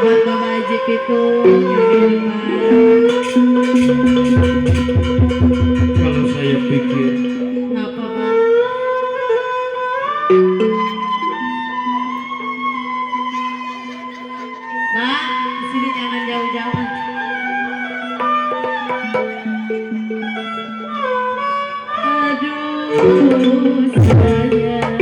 buat Mama Ajik itu. Kalau saya pikir Kenapa Bang? Bang, sini jangan jauh-jauh. Aduh, sayang.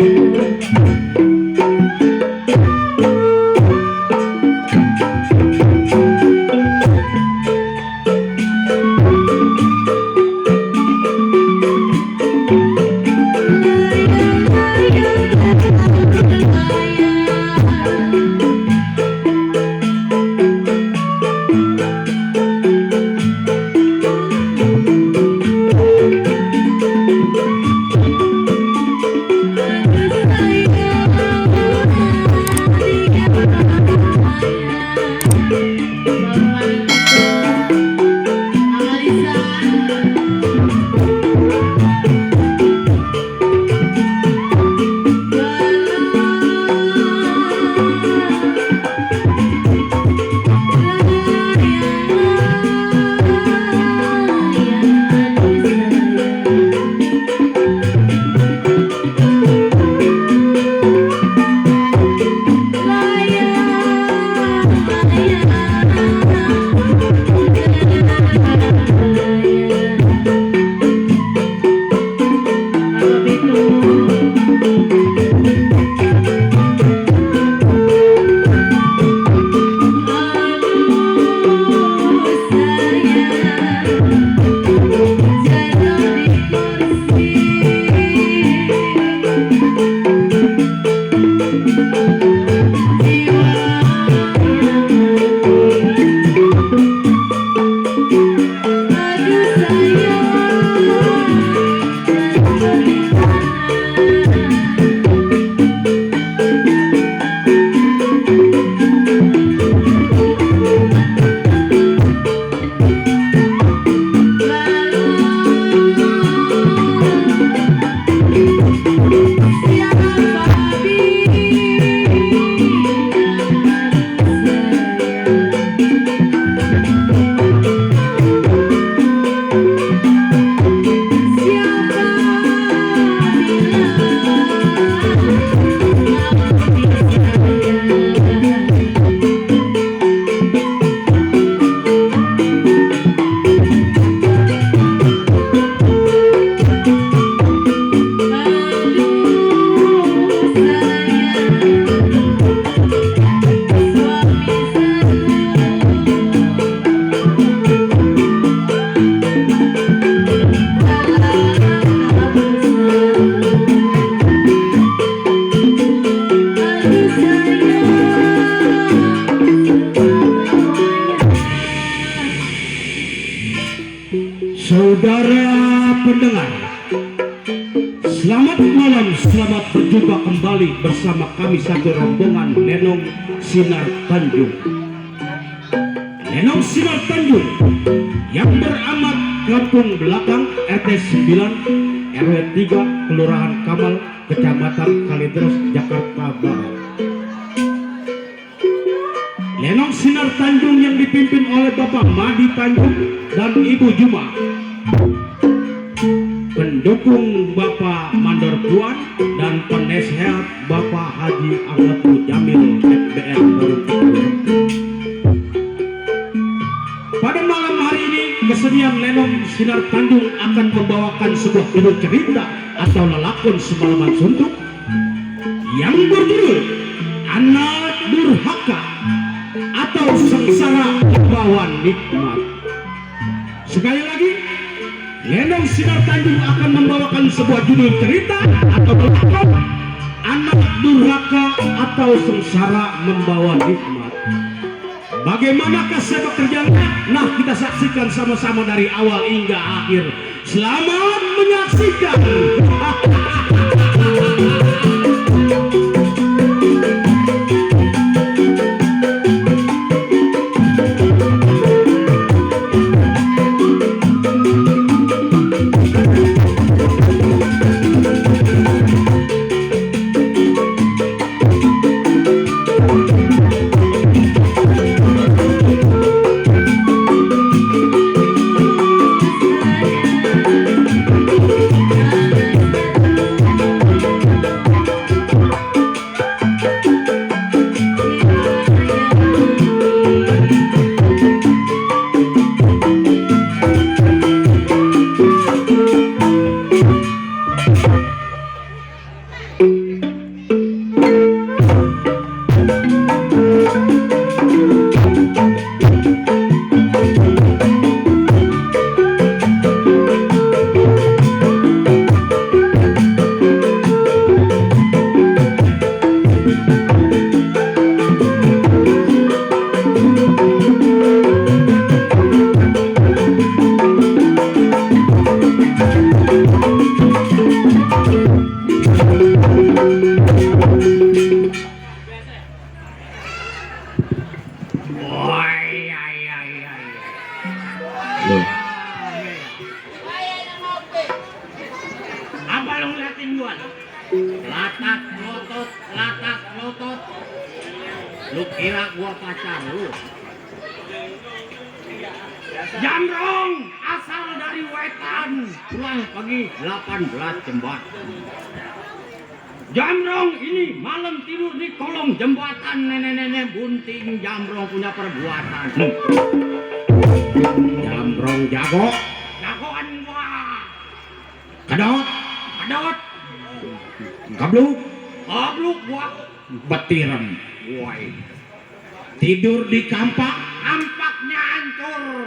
Saudara pendengar, selamat malam, selamat berjumpa kembali bersama kami satu rombongan Lenong Sinar Tanjung. Lenong Sinar Tanjung yang beramat Kampung Belakang RT 9 RW 3 Kelurahan Kamal, Kecamatan Kalideres, Jakarta Barat. Lenong Sinar Tanjung yang dipimpin oleh Bapak Madi Tanjung dan Ibu Juma, pendukung Bapak Mandor Puan dan penasehat Bapak Haji Ahmad Jamil FBR. Pada malam hari ini kesenian Lenong Sinar Tanjung akan membawakan sebuah judul cerita atau lelakon semalaman suntuk yang berjudul Anak Durhaka atau Sengsara Membawa Nikmat. Sekali lagi, Lenong Sinar Tanjung akan membawakan sebuah judul cerita atau lelakon Anak Durhaka atau Sengsara Membawa Nikmat. Bagaimanakah sepak terjangnya? Nah, kita saksikan sama-sama dari awal hingga akhir. Selamat menyaksikan. tingguan. Latak lotot. Lu kira gua pacar lu? Jamrong asal dari wetan, pulang pagi 18 jembatan. Jamrong ini malam tidur di kolong jembatan, nenek-nenek bunting Jamrong punya perbuatan. Jamrong jagoan gua. Kedot, gabluk gua, betiran, woi. Tidur di kampaknya hancur.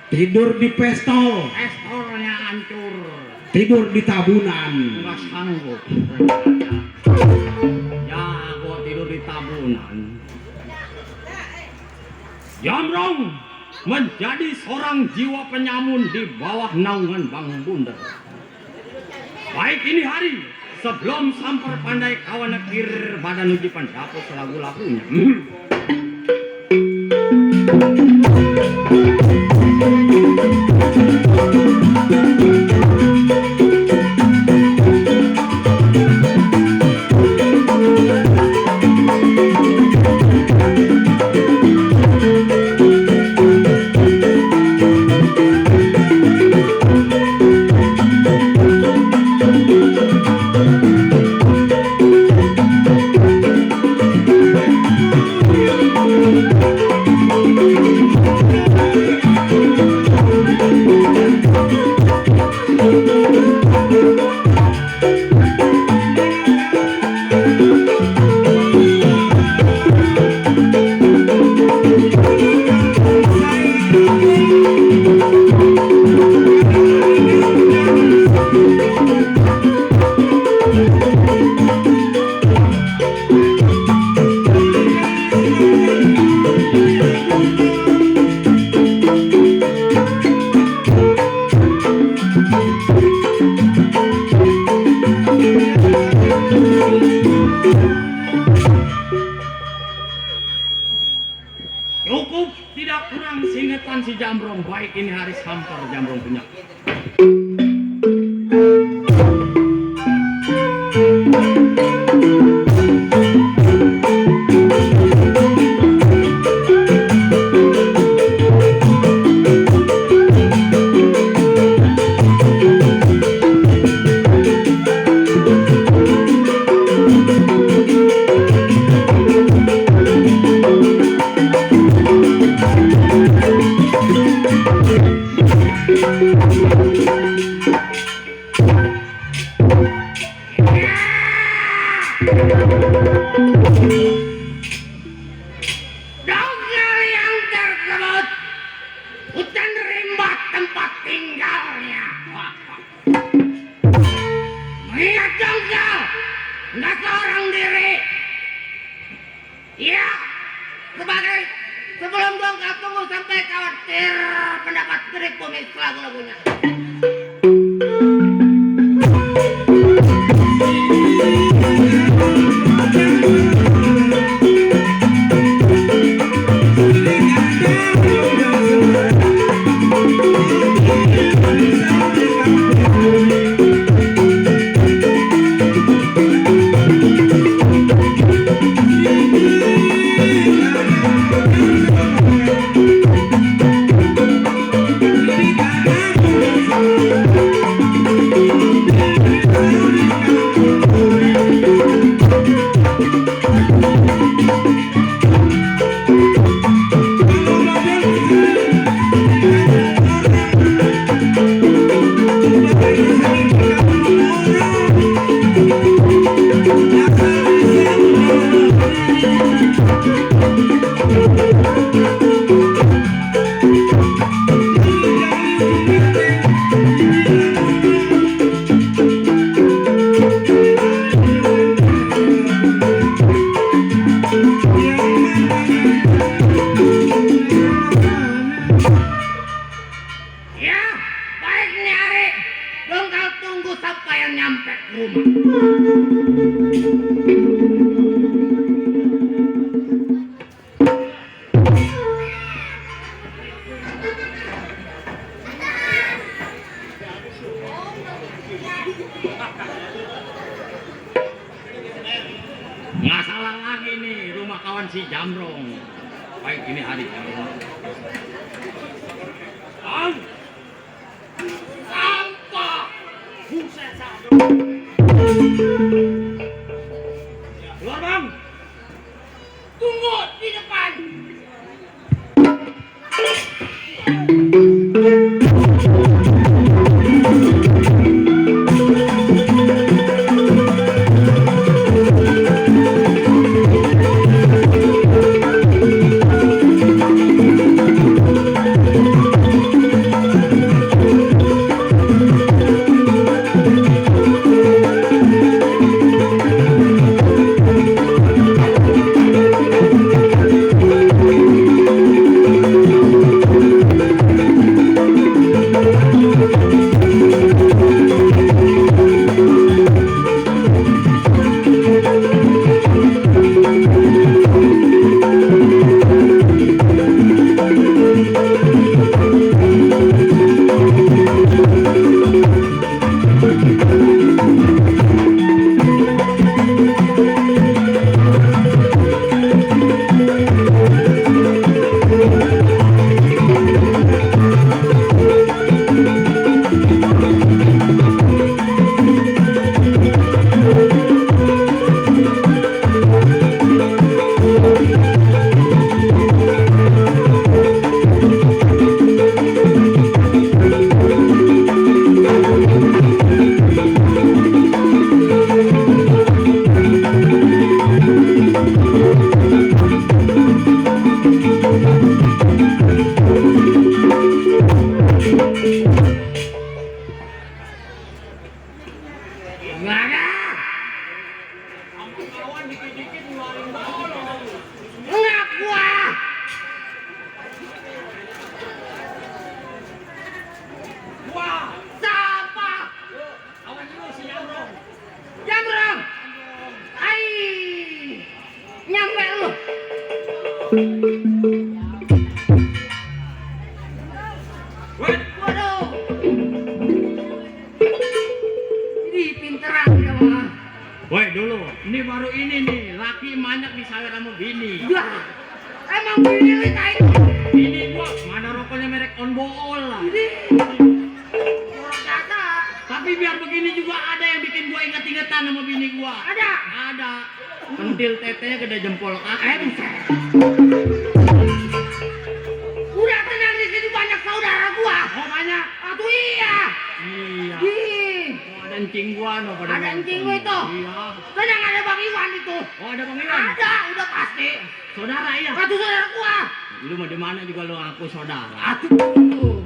Tidur di pestolnya hancur. Tidur di tabunan, nggak sanggup. Ya, gua tidur di tabunan. Jamrong menjadi seorang jiwa penyamun di bawah naungan Bang Bundar. Baik ini hari, sebelum samper pandai kawan nekir badan uji pendapat selagu-lagunya. Cukup tidak kurang singetan si Jamrong. Baik ini hari samper Jamrong punya. Dongal yang tersebut hutan rimba tempat tinggalnya. Mengingat dongal nggak seorang diri. Ya, sebagai sebelum dongal tunggu sampai khawatir pendapat diri kumis lagu-lagunya. Nyampe rumah. sama kawan si Jamrong. Baik, ini hari Jamrong. Bang! Sampah! Buset, Jamrong! Keluar, Bang! Tunggu di depan! Waduh. Ini pinteran ya, mah. Woi dulu, ini baru ini nih, laki banyak disayat sama bini. Lah, emang bini kayak Bini gua, mana rokoknya merek On Bool lah. ini. Orang kata Tapi biar begini juga ada yang bikin gua ingat-ingatan sama bini gua. ada. Ada. Pentil tetenya gede jempol kaki. Buset. Udah tenang di sini banyak saudara gua. Oh banyak. Aduh iya. Iya. Ih, Oh, ada encing gua no pada ada nonton. encing gua itu. Iya. Tenang ada Bang Iwan itu. Oh ada Bang Iwan. Ada, udah pasti. Saudara ya. Satu saudara gua. Lu mau di mana juga lu ngaku saudara. Aduh.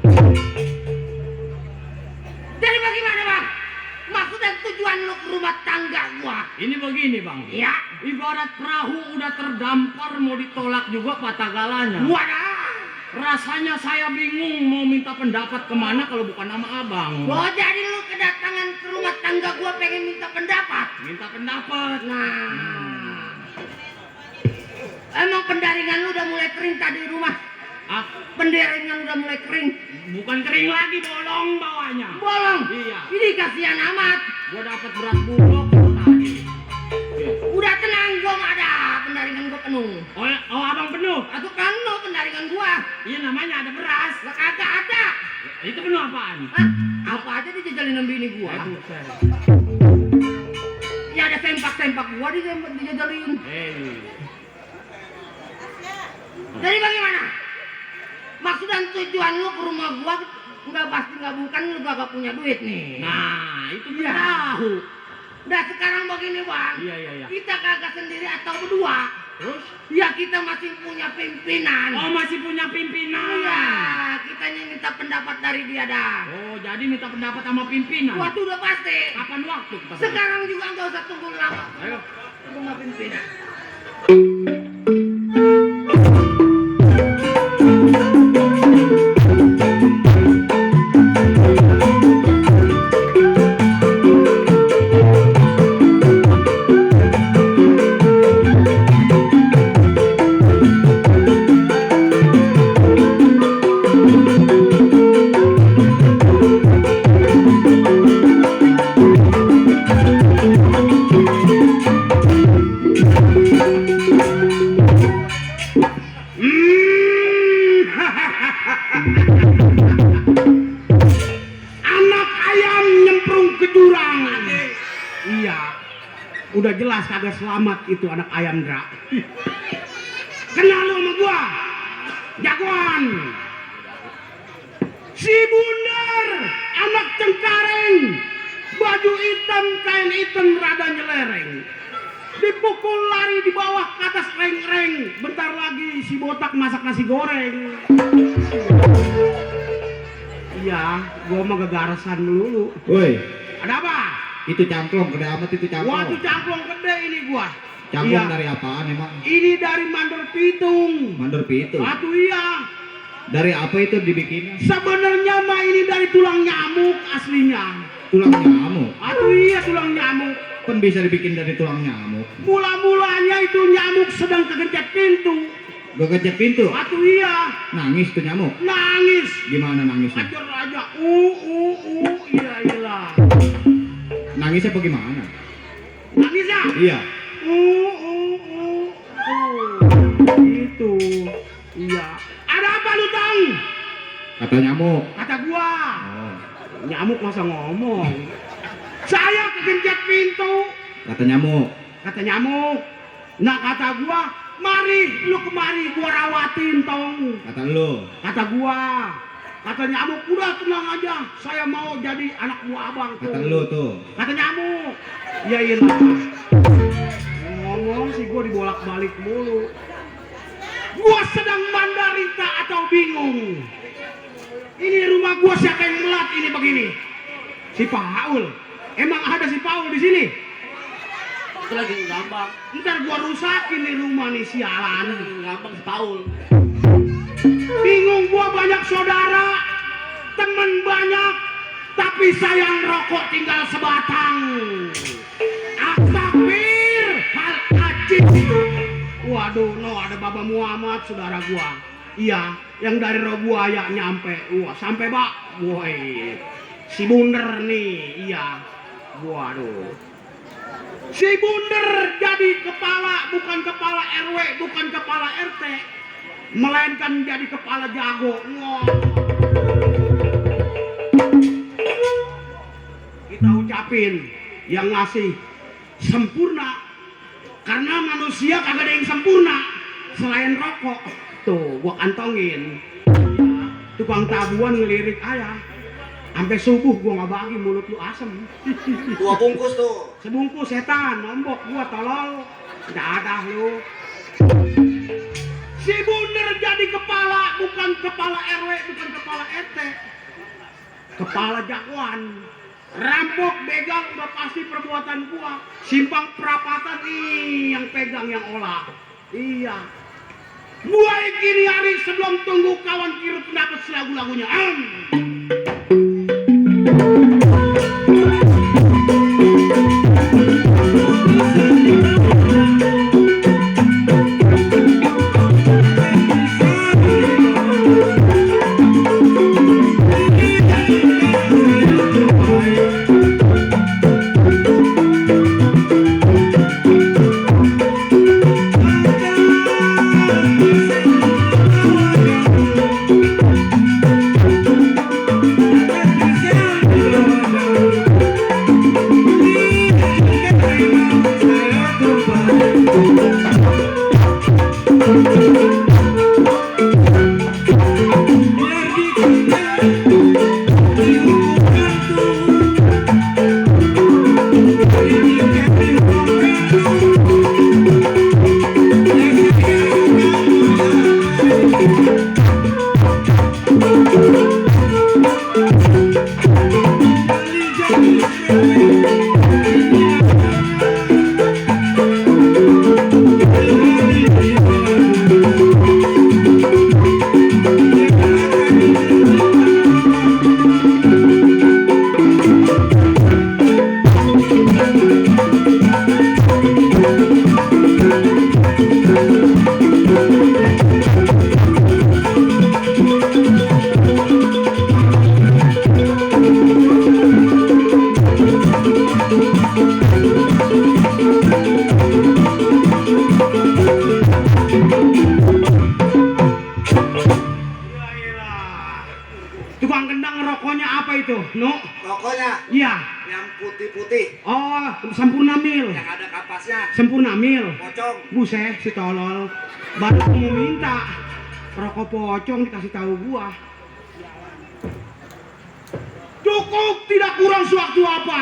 Jadi bagaimana Bang? Maksud dan tujuan lu ke rumah tangga gua? Ini begini Bang. Ya. Ibarat perahu udah terdampar mau ditolak juga patah galanya. Wadah. Rasanya saya bingung mau minta pendapat kemana kalau bukan nama abang. Oh jadi lu kedatangan ke rumah tangga gua pengen minta pendapat? Minta pendapat. Nah. Emang pendaringan lu udah mulai kering tadi di rumah? Ah, Pendaringan udah mulai kering? bukan kering lagi, bolong bawahnya. Bolong? Iya. Ini kasihan amat. Gua dapat beras bulog tadi. Udah tenang, gua nggak ada. Pendaringan gua penuh. Oh abang penuh. Atau penuh pendaringan gua. Iya namanya ada beras. Lah kagak ada. Itu penuh apaan? Hah? Apa aja dijajalin sama bini gua? Ya ada sempak-sempak gua dijajalin. Jadi bagaimana? Maksud dan tujuan lu ke rumah gua nggak pasti nggak bukan lu gak punya duit nih. Nah, itu dia Ya. tahu. Udah sekarang begini Bang. Iya. Kita kagak sendiri atau berdua. Terus? Ya kita masih punya pimpinan. Oh masih punya pimpinan. Iya, kita minta pendapat dari dia dah. Oh jadi minta pendapat sama pimpinan. Waktu udah pasti. Kapan waktu kita? Sekarang juga nggak usah tunggu lama. Ayo. Rumah pimpinan. Iya. Udah jelas kagak selamat itu anak ayam Dra. Kenal lu sama gua? Jagoan. Si Bundar, anak Cengkareng. Baju hitam, kain hitam rada nyelereng. Dipukul lari di bawah ke atas reng-reng. Bentar lagi si botak masak nasi goreng. Iya, gua mah gegarasan melulu. Woi, Ada apa? itu cangklong gede amat itu cangklong. Waduh cangklong gede ini gua. Cangklong Iya. dari apaan emang? Ini dari Mandor Pitung. Mandor pitu. Aduh iya. Dari apa itu dibikinnya? Sebenarnya mah ini dari tulang nyamuk aslinya. Tulang nyamuk. Aduh iya tulang nyamuk. Kan bisa dibikin dari tulang nyamuk. Mula-mulanya itu nyamuk sedang kegencet pintu. Gak pintu. Aduh iya. Nangis tuh nyamuk. Nangis. Gimana nangisnya? Ajar aja. Iya iyalah. Nangisnya apa gimana? Nangis ya? Iya. Itu. Iya. Ada apa lu Tang? Kata nyamuk. Kata gua. Oh. Nyamuk masa ngomong. Saya kegencet pintu. Kata nyamuk. Kata nyamuk. Nah kata gua, mari lu kemari gua rawatin tong. Kata lu. Kata gua. Kata nyamuk, udah tenang aja. Saya mau jadi anak buah abang tuh. Kata lu tuh. Kata nyamuk. Ya iyalah. Ngomong sih gua dibolak-balik mulu. Gua sedang mandarita atau bingung. Ini rumah gua siapa yang melat ini begini? Si Paul. Emang ada si Paul di sini? Itu lagi ngambang. Ntar gua rusakin nih rumah nih sialan. Ngambang si Paul. Bingung gua banyak saudara, temen banyak, tapi sayang rokok tinggal sebatang. Aktakbir, hal ajib. Waduh, no ada Baba Muhammad saudara gua. Iya, yang dari Robuaya nyampe. Wah, sampai Pak. Woi. Si Bunder nih, iya. Waduh. Si Bunder jadi kepala, bukan kepala RW, bukan kepala RT. Melainkan jadi kepala jago. Wah. Kita ucapin yang ngasih sempurna. Karena manusia kagak ada yang sempurna selain rokok. Tuh, gua kantongin. Tukang tabuan ngelirik ayah. Sampai subuh gua nggak bagi, mulut lu asem. 2 bungkus tuh. Sebungkus setan, nombok gua tolol. Nggak ada lu. Si Bunder jadi kepala, bukan kepala RW, bukan kepala RT. Kepala jagoan. Rampok, begal, udah pasti perbuatan gua. Simpang perapatan nih yang pegang yang olah. Iya. Gua kini hari sebelum tunggu kawan kiri pendapat lagu-lagunya. Tukang gendang rokoknya apa itu? No? Pokoknya Iya. yang putih putih. Oh, Sempurna Mil. Yang ada kapasnya. Sempurna Mil. Pocong. Buset, si tolol. Baru mau minta rokok pocong dikasih tahu gua. Cukup, tidak kurang sewaktu apa.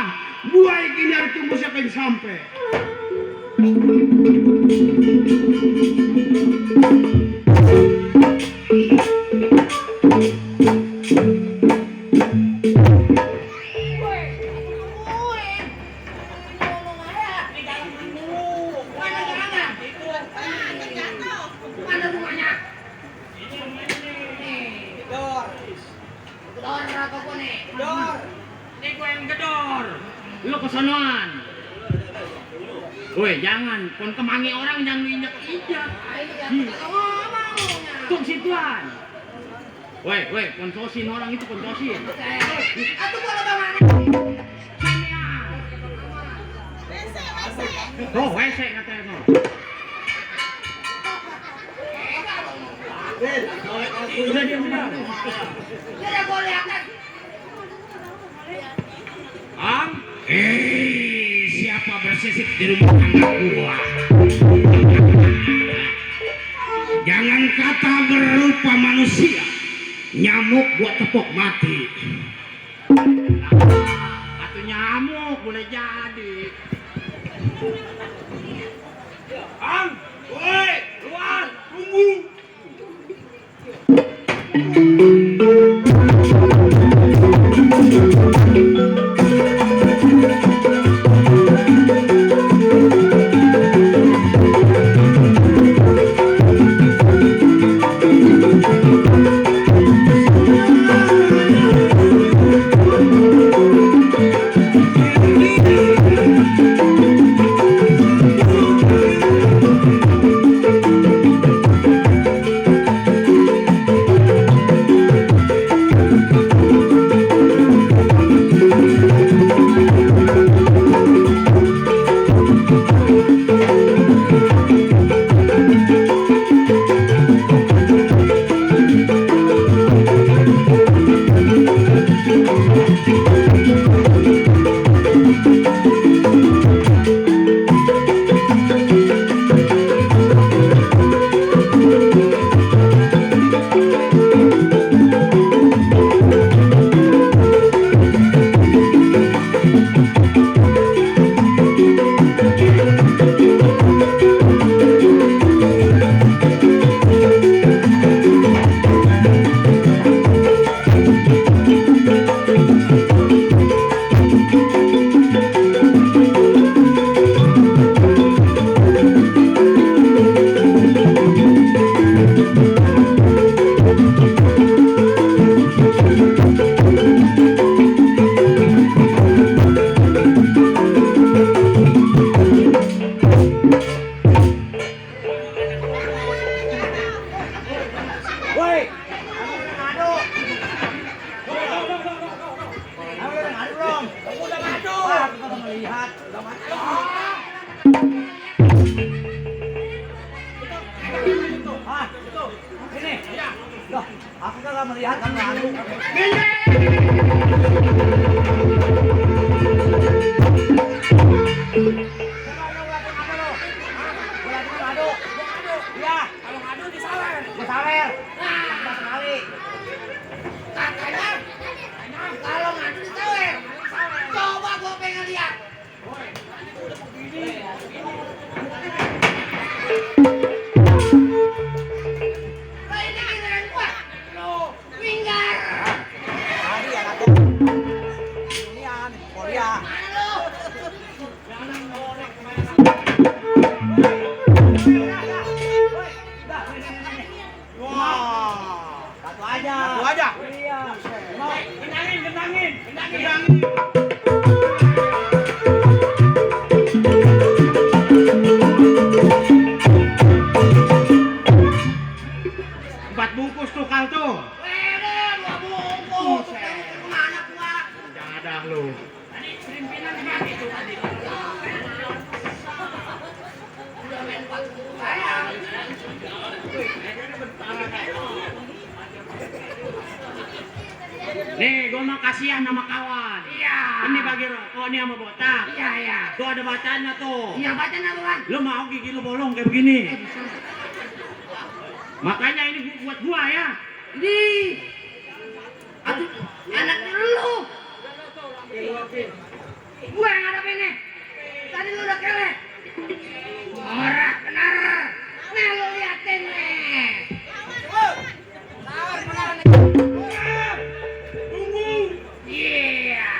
Gua ini hari tunggu siapa yang sampai. Mana rumahnya? Dor apa gua nih? Ini gue yang gedor. Lu kesonoan. Woi, jangan. Kon kemangi orang yang injak-injak. Tung situan. Woi, kon sosin orang itu kon sosin. Atuh gua laba mana? Oh, WC katanya. Udah diam sudah. Ya gua lihat kan. Am, Siapa bersisik di rumah tangga gua? Jangan kata berupa manusia, nyamuk gua tepok mati. atuh nyamuk boleh jadi. Am, woi, keluar, tunggu. Aku kagak melihat kamu anu. Iya, kalau ngadu disawer. Disawer. Tambah sekali. Katanya kalau ngadu disawer. Coba gua pengen lihat. Lah ini giliran gua. Minggar. Tadi ya kata. Inian, Korea. Mana lu? Wah, satu aja. Satu aja. Iya. Gendangin. Empat bungkus tuh kal tuh. Wede, gua bungkus. Kemana gua? Dadah lu. Udah main 4 sayang. Nih, gua mau kasihan sama kawan. Iya. Ini bagi rokok nih sama botak. Iya, iya. Tuh ada bacanya tuh. Iya, bacaan apa, Bang? Lu mau gigi lu bolong kayak begini. Bisa. Makanya ini buat gua ya. Di. Aduh, enak lu. Gua yang ngadepin nih. Tadi lu udah kelek. Ora benar. Nih lu liatin nih. Iya.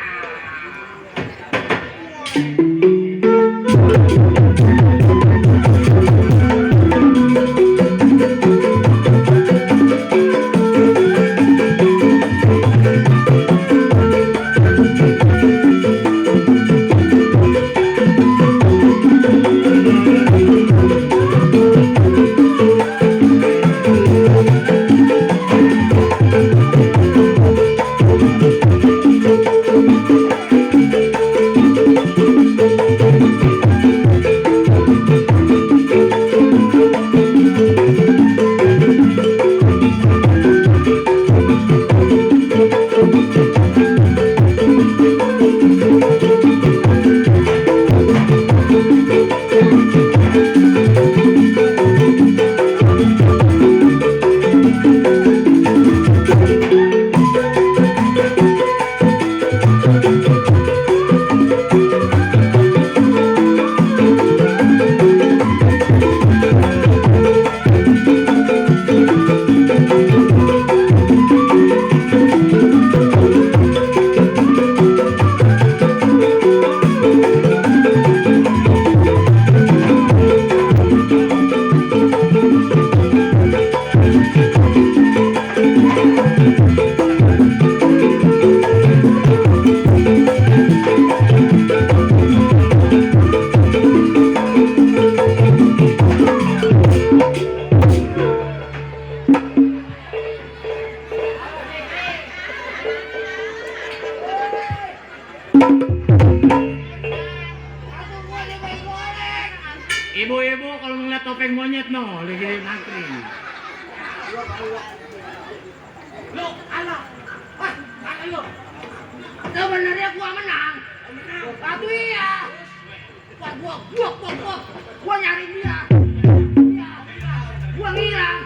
Ibu-ibu kalau ngeliat topeng monyet no, lagi nangkring. Lu, alah. Wah, mana lu? Sebenarnya gua menang. Tapi iya. Gua nyari dia. Gua ngilang.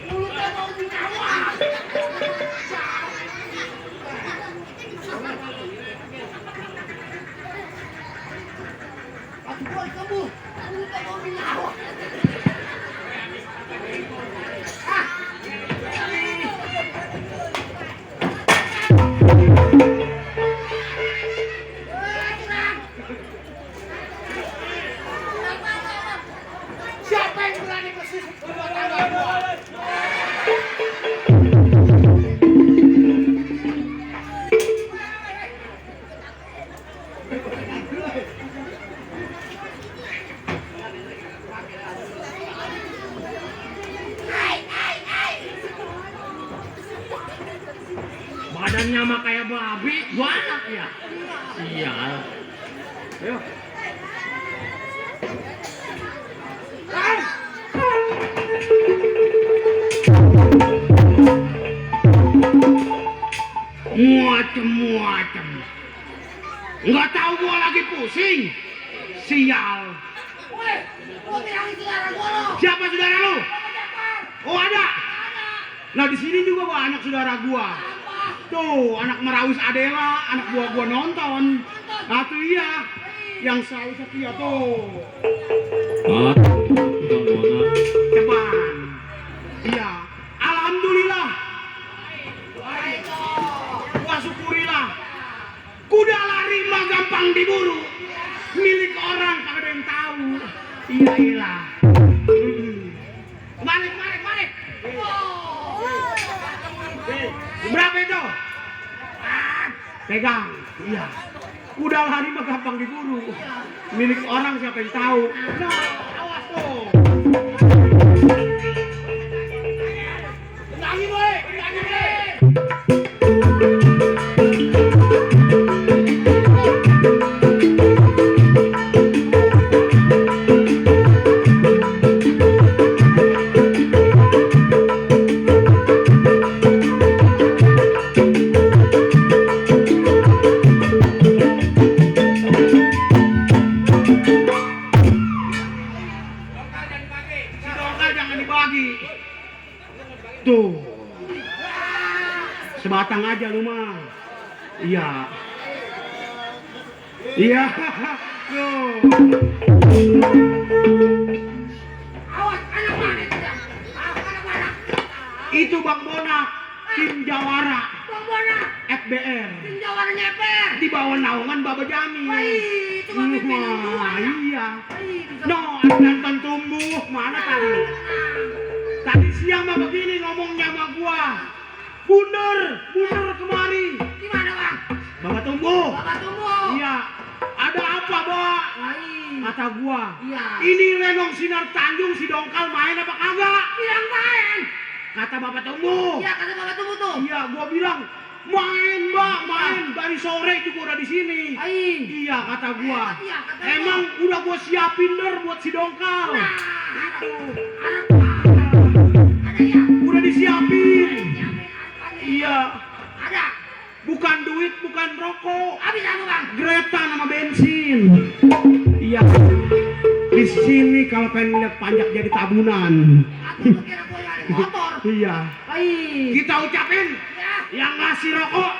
Mulutnya mau dicawa. Aduh, gua sembuh. Mulutnya mau dicawa. Siapa yang berani bersisik rumah tangga gua? Badannya mah kayak babi, gua anak ya. Sial. Ayo. Muacem. Nggak tahu gua lagi pusing. Sial. Woi, gua bilangin saudara gua lo. Siapa saudara lu? Oh ada. Nah di sini juga gua anak saudara gua. Tuh anak Merawis Adela, anak buah gua nonton. Nah tuh iya. Yang selalu setia tuh. Ceban. Iya. Alhamdulillah. Wah syukurilah. Kuda lari mah gampang diburu. Milik orang kagak ada yang tahu. Iya ilah. Balik. Berapa itu? Pegang. Iya. Kuda lari mah gampang diburu. Milik orang siapa yang tahu. Nah, awas tuh. Lagi, boy. pagi. Tuh. Sebatang aja lu mah. Iya. Iya. Tuh. Awas, anak mana itu? Anak mana? Itu Bang Bonak, tim Jawara, Bang Bona, FBR. tim Jawara nyeper. Di bawah naungan Baba Jamil. Wih, itu mah pimpinan gua. Wah, iya. Wih, bisa No, nonton tumbuh mana tadi? Tadi siang mah begini ngomongnya sama gua. Bunder kemari. gimana bang? Bapak tumbuh. Bapak tunggu. Iya. Ada apa, Bak? Wih, Kata gua. iya. Ini Lenong Sinar Tanjung si Dongkal main apa kagak? Bilang main. Kata Bapak tumbuh. Iya kata bapak tunggu tuh. Iya, gua bilang main, Mbak, main dari sore juga udah di sini. Wih. Iya, kata gua. Iya, kata gua. Emang udah gua siapin der buat si Dongkal. Nah, Itu. ada ya. Udah disiapin. Iya, Ada. bukan duit, bukan rokok. Habis apa bang? Greta nama bensin. Iya. Di sini kalau pengen lihat panjak jadi tabunan. Aku tuh kira gua nyari motor. Iya. Wih. Kita ucapin Ya. yang ngasih rokok,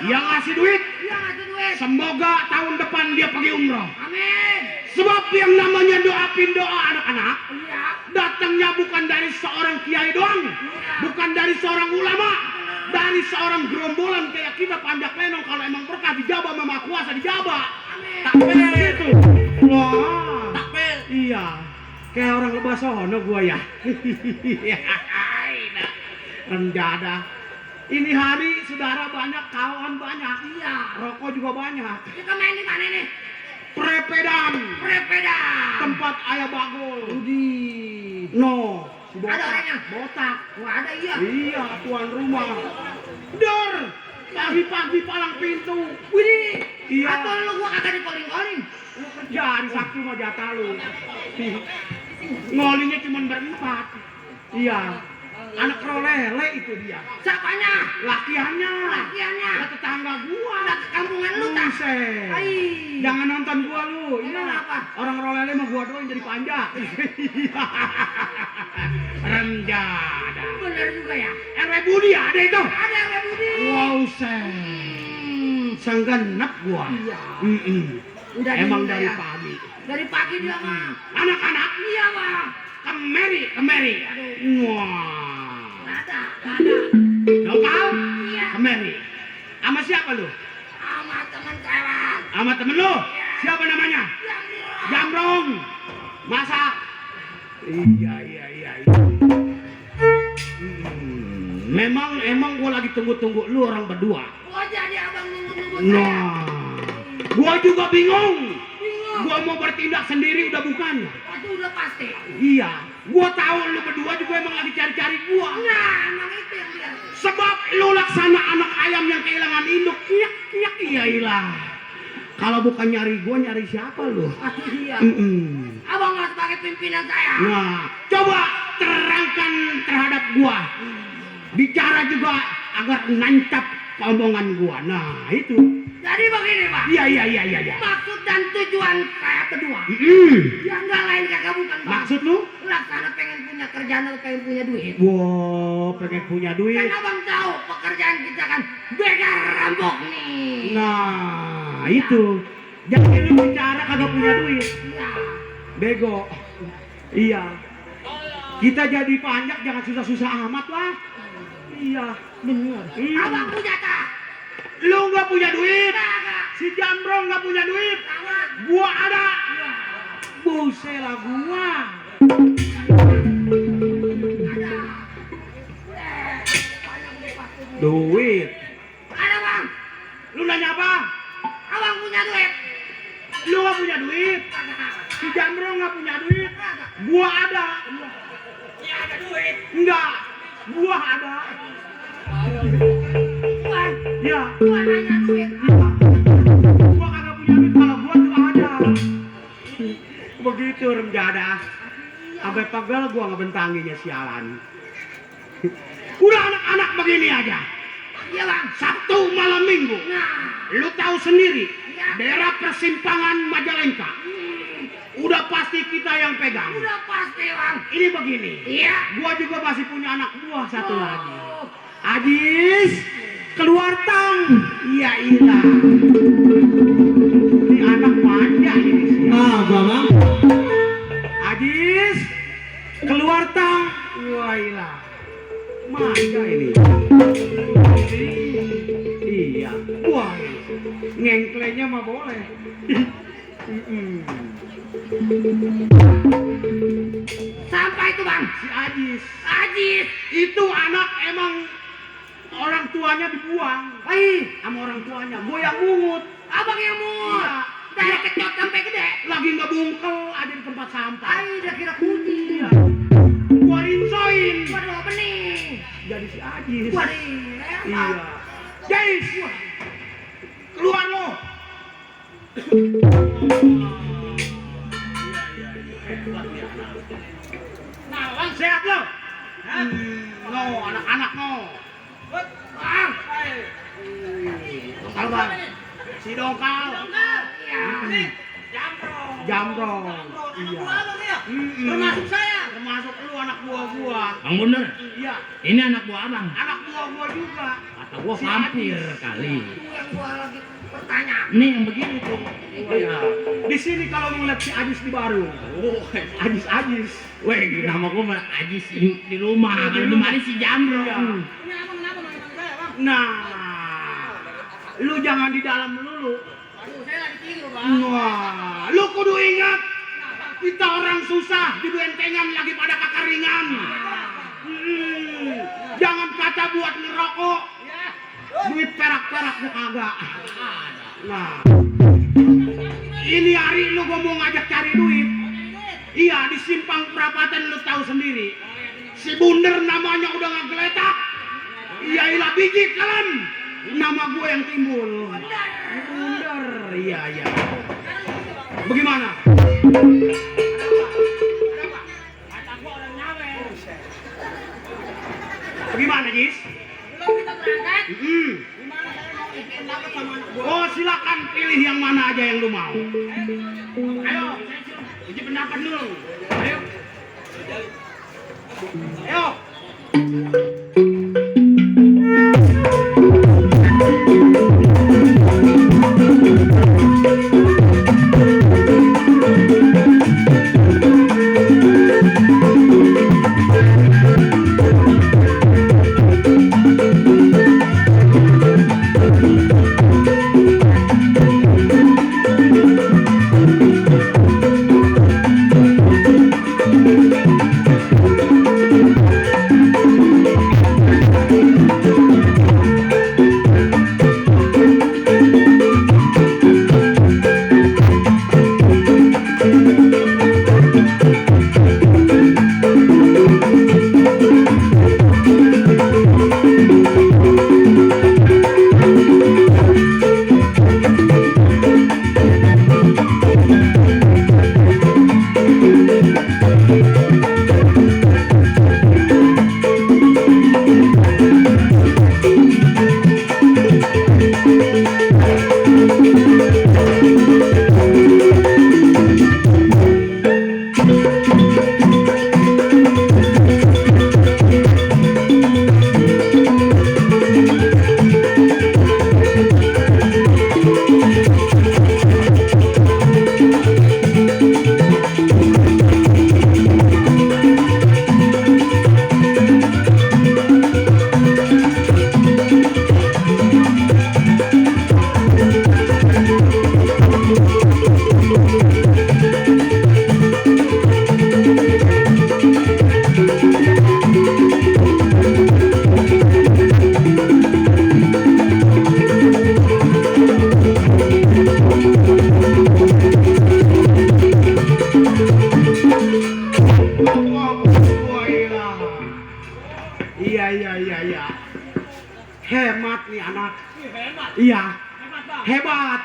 yang ngasih duit, Iya ngasih duit. semoga tahun depan dia pergi umroh. Amin. Sebab yang namanya doapin doa anak-anak, Iya. datangnya bukan dari seorang kiai doang, bukan dari seorang ulama, dari seorang gerombolan kayak kita Panjak Lenong. Kalau emang berkah dijabah sama kuasa dijabah. Takbir itu. Wah. Takbir. Iya. Kayak orang lebah sono gua ya. Renjada. Ini hari saudara banyak, kawan banyak. Iya. Rokok juga banyak. Kita main di mana nih? Prepedan. Prepeda. Tempat ayah bagol. Udi. No. Si Ada orangnya? Botak. Wah ada iya. Iya, tuan rumah. Dor. Pagi-pagi palang pintu. Wih. Iya. Atau lu gua kagak dipoling-poling. Lu kerja di Sakti mah jatah lu. Ngolinya cuma berempat. Iya. Anak rolele itu dia. Siapanya? Lakiannya. Lakiannya. Lah tetangga gua. Udah ke kampungan lu tak? Buset. Hai. Jangan nonton gua lu. Iya. Emang apa? Orang rolele mah gua doang jadi panjang. Renjada. Bener juga ya. RW Budi ada itu. Ada yang Budi. Wow, set. Sanggenep gua. Iya. Udah Emang dingin dari ya. pagi. Dari pagi dia mah. Anak-anak, Iya bang. kemeri. Wah. Ada. Lokal, Iya. kemeri. Sama siapa lu? Sama teman kawan. Sama temen lu? Siapa namanya? Jamrong. Masak. Iya. Memang gua lagi tunggu-tunggu lu orang berdua. Gua jadi abang nunggu-nunggu saya. Nah, gua juga bingung. Bingung. Gua mau bertindak sendiri udah bukan. Itu udah pasti. Iya, gua tahu lu berdua juga emang lagi cari-cari gua. Nah, emang itu yang dia. Sebab lu laksana anak ayam yang kehilangan induk. Kiyak, iya ilah. Kalau bukan nyari gua, nyari siapa lu? Iya. Abang nggak sebagai pimpinan saya. Nah, coba terangkan terhadap gua. Bicara juga agar nancap omongan gua. Nah, itu. Jadi begini pak. Iya. Maksud dan tujuan saya berdua. Yang nggak lain kagak bukan bang. Maksud lu? Laksana pengen punya kerjaan atau pengen punya duit. Wow, pengen punya duit. Kan abang tahu pekerjaan kita kan beda rambok nih. Nah, itu. Jadi lu bicara kagak punya duit. Iya. Bego. Iya. Kita jadi panjak jangan susah-susah amat lah. Iya. Bener. Abang punya tak? Lu nggak punya duit. Kagak. Si Jambrong nggak punya duit. Kagak. Gua ada. Buset lah gua. Duit. Ada bang. Lu nanya apa? Abang punya duit. Lu nggak punya duit. Kagak. Si Jambrong nggak punya duit. Kagak. Gua ada. Ya ada duit. Enggak. Gua ada. Bang. Ya. Gua nanya duit. Gua kagak punya duit kalau gua tuh ada. Begitu remjada. Sampai pegel gua ngebentanginya sialan. Udah anak-anak begini aja. Iya bang. Sabtu malam Minggu. Nah. Lu tahu sendiri. Ya. Daerah persimpangan Majalengka. Udah pasti kita yang pegang. Udah pasti bang. ini begini. Iya. Gua juga masih punya anak buah satu lagi. Ajis, keluar tang. Iya iya. Ini anak manja ini. Nah, Bang. Ajis, keluar tang. Wah iya. Manja ini. Iya. Wah. Ngengklenya mah boleh. Sampai itu bang. Si Ajis. Ajis. Itu anak emang orang tuanya dibuang. Sama orang tuanya. Gue yang mungut. Abang yang mungut. Iya. Dari kecot sampai gede. Lagi ngebungkel ada di tempat sampah. Udah kira kunci. Iya. Gua rinsoin. Waduh bening. Jadi si Ajis. Waduh. Iya. Jais. Keluar lo. Nah, Bang, sehat lo? No, anak-anak no. Bang. Dongkal, Bang. Si Dongkal. Iya. Jamrong. Iya. Termasuk saya. Termasuk lu anak buah gua. Bang bener. Iya. Ini anak buah abang. Anak buah gua juga. Kata gua Si vampir Ajis. kali. Itu yang gua lagi bertanya. Ini yang begini tuh. Iya. Di sini kalau ngeliat si Ajis di baru. Oh, Ajis. Weh, nama gua mah Ajis di rumah. Kalau di mari si Jamrong. Iya. Nah, lu jangan di dalam dulu. Wah, lu kudu ingat kita orang susah di bentengan lagi pada kekeringan. Jangan kata buat ngerokok, duit perak-peraknya kagak. Nah, ini hari lu gua mau ngajak cari duit. Iya, di simpang perapatan lu tahu sendiri. Si Bunder namanya udah ngegeletak. Iya ilah biji kalian. Nama gue yang timbul. Bunder. Iya iya. Bagaimana? Bagaimana, Jis? Oh, silakan pilih yang mana aja yang lu mau. Ayo, uji pendapat dulu. Ayo. Ayo. Hemat nih anak. Iya. Hebat.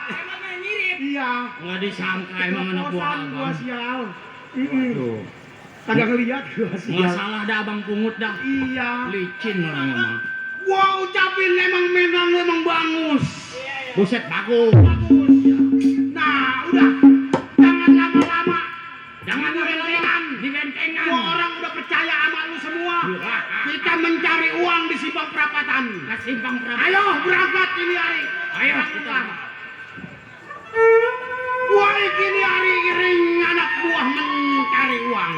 Iya. Nggak disangka emang anak buah Kosan gua abang. sial. Tuh. Kagak ngeliat gua Nggak sial. salah dah abang pungut dah. Iya. Licin orangnya mah. Gua ucapin emang memang lu emang bagus. Buset bagus. Bagus. Nah, udah. Jangan lama-lama. Jangan lama-lama. bentengan. Di bentengan. Gua orang udah percaya sama lu semua. Kita mencari uang di simpang perapatan. Ke simpang perapatan. Ayo berangkat ini hari. Ayo kita. Wahai kini hari iring anak buah mencari uang.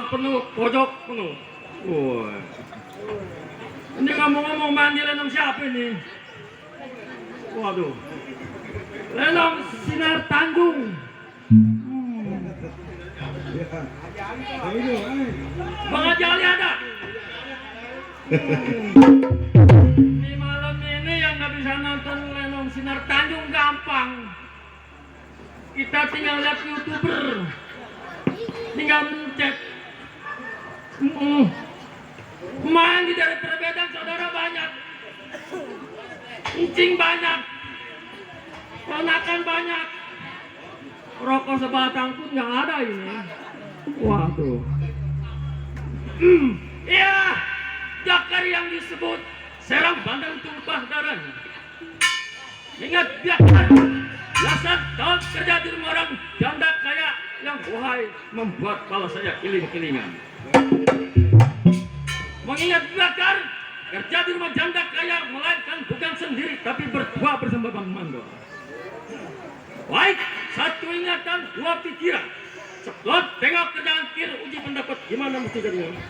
depan penuh, pojok penuh. Woi. Ini ngomong-ngomong mandi Lenong siapa ini? Waduh. Lenong Sinar Tanjung. Bang Haji Ali ada. Di malam ini yang nggak bisa nonton Lenong Sinar Tanjung gampang. Kita tinggal lihat YouTuber, tinggal mencet. Main di daerah perbedaan saudara banyak, incing banyak, ponakan banyak, rokok sebatang pun nggak ada ini. Waduh. Iya, Jakar yang disebut serang bandang tumpah darah. Ingat Jakar, biasa tahun kerja di rumah orang janda kaya yang bohai membuat kepala saya kiling-kilingan. Mengingat Jakar, kerja di rumah janda kaya melainkan bukan sendiri tapi berdua bersama Bang Mandor. Baik, satu ingatan, dua pikiran. Seplot tengok kerjaan kir, uji pendapat gimana mesti jadinya.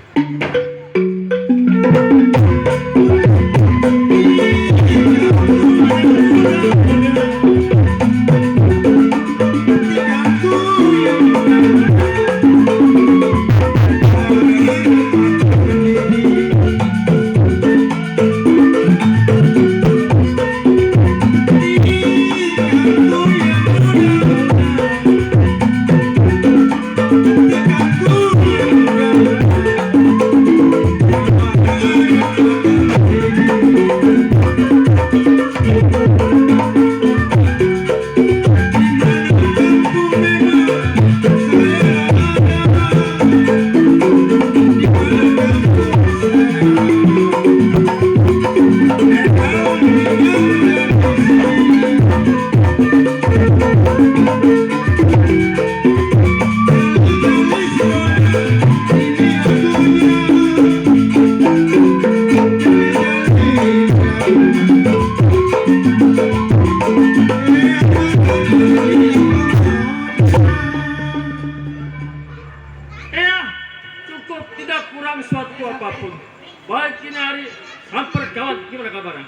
Baik ini hari hampir kawan, gimana kabarnya?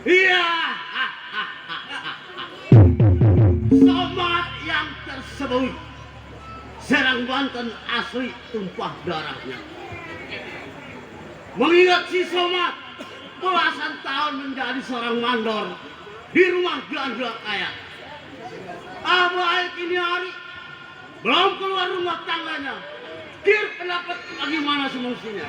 Iya, sobat yang tersebut Serang Banten asli tumpah darahnya. Mengingat si Somat belasan tahun menjadi seorang mandor di rumah janda kaya. Baik ini hari belum keluar rumah tangganya. Kir pendapat bagaimana semestinya?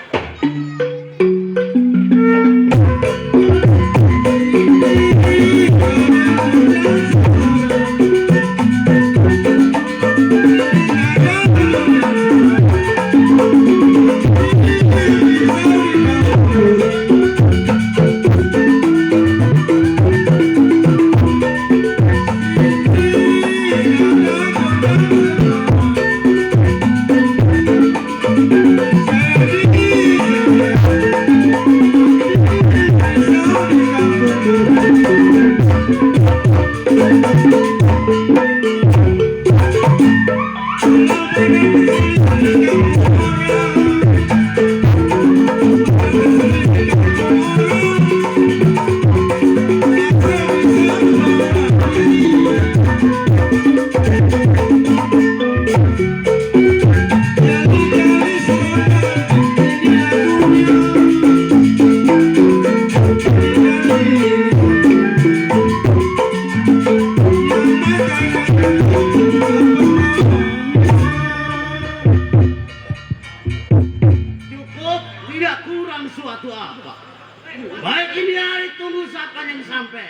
Baik ini hari tunggu siapa yang sampai.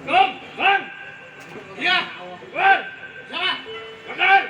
Kom, Bang. Iya. Ber. Siapa? Bakar.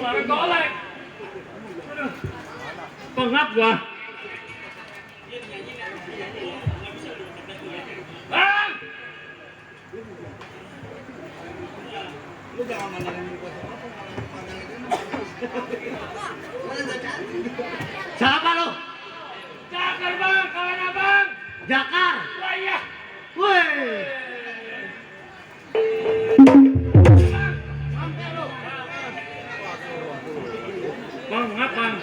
Lari golek. Pengap gua. Bang. Siapa lo? Jakar Bang, kawan abang. Jakar. Wah iya. Woi. Bang, ngapang?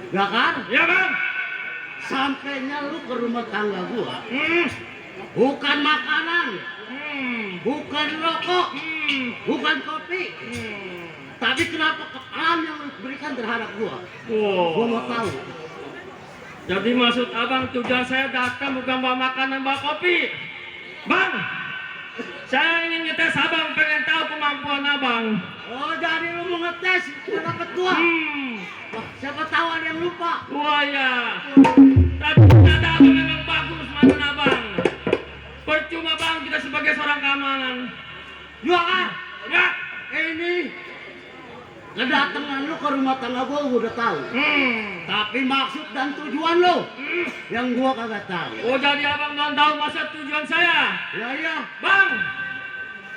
Jakar. Ya Bang. Sampainya lu ke rumah tangga gua. Bukan makanan, bukan rokok, bukan kopi. Tapi kenapa kekalahan yang lu berikan terhadap gua? Gua mau tahu. Jadi maksud abang tujuan saya datang bukan bawa makanan, bawa kopi. Bang, saya ingin ngetes abang, pengen tahu kemampuan abang. Oh, jadi lu mau ngetes pendapat gua? Wah, siapa tahu ada yang lupa. Wah ya. Tapi ternyata abang memang bagus mantan abang. Percuma bang kita sebagai seorang keamanan. Jakar, Ya. ini kedatangan lu ke rumah tangga gua udah tahu. Tapi maksud dan tujuan lu yang gua kagak tahu. Oh jadi abang belum tahu maksud tujuan saya. Ya iya. Bang,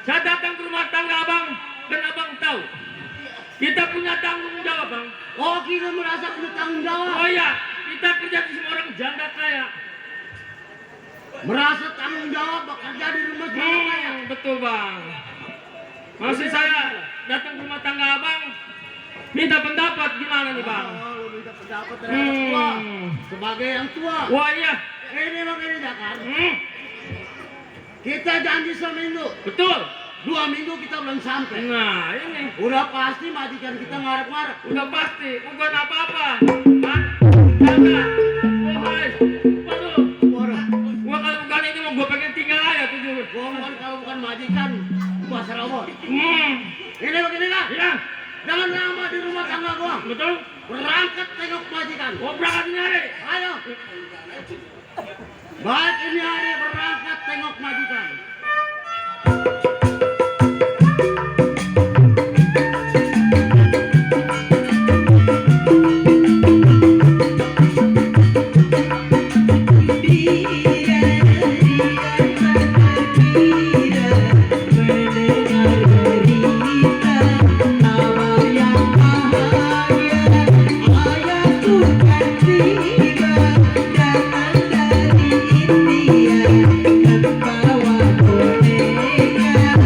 saya datang ke rumah tangga abang dan abang tahu kita punya tanggung jawab bang. Oh, kita merasa punya tanggung jawab. Oh iya, kita kerja di semua orang janda kaya. Merasa tanggung jawab bekerja di rumah tangga kaya. Betul bang. Maksud saya datang ke rumah tangga abang, minta pendapat gimana nih bang? Oh, lu minta pendapat dari orang tua sebagai yang tua. Wah iya. Ini begini Jakar. Kita janji seminggu, Betul. 2 minggu kita belum sampai. Nah ini Udah pasti majikan kita ngarep-ngarep. udah pasti bukan apa-apa. Hah? Jaga. Wahai. Waduh. Waduh, Gua kalau bukan ini mau gua pengen tinggal aja tuh. gua kalau bukan majikan, gua serobot. Ini begini kan? Ya. Jangan lama di rumah tangga gua. Betul. Berangkat tengok majikan. Gua berangkat ini hari. Ayo. Baik ini hari berangkat tengok majikan. India, dan bawa boneka.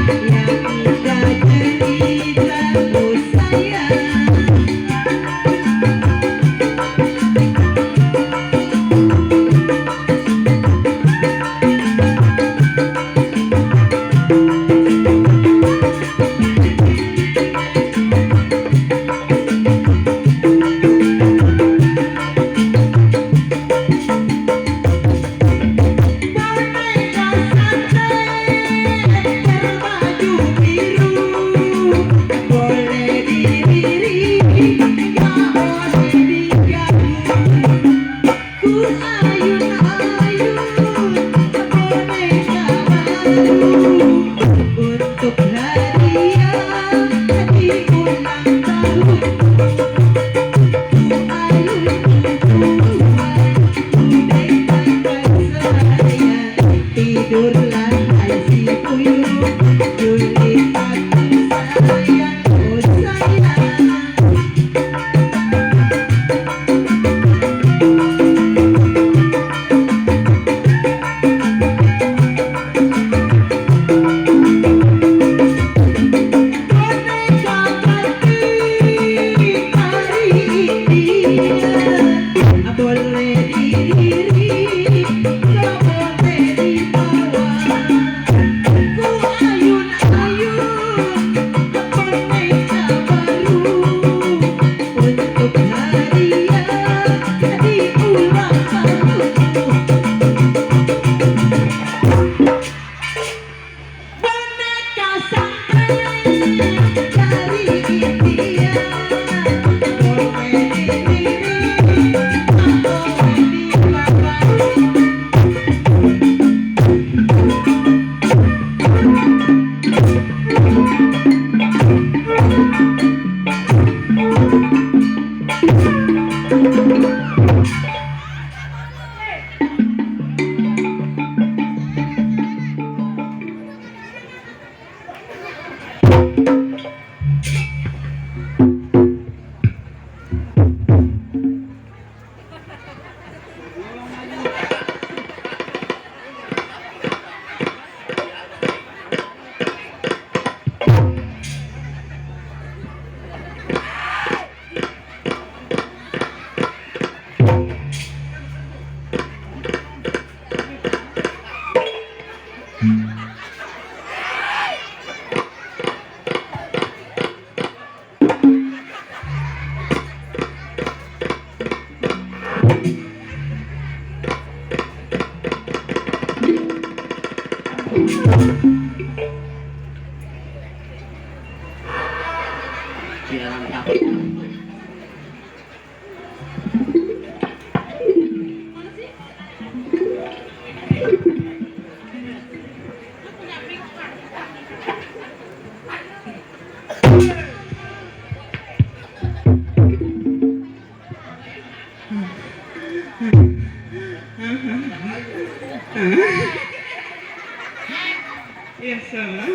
salah.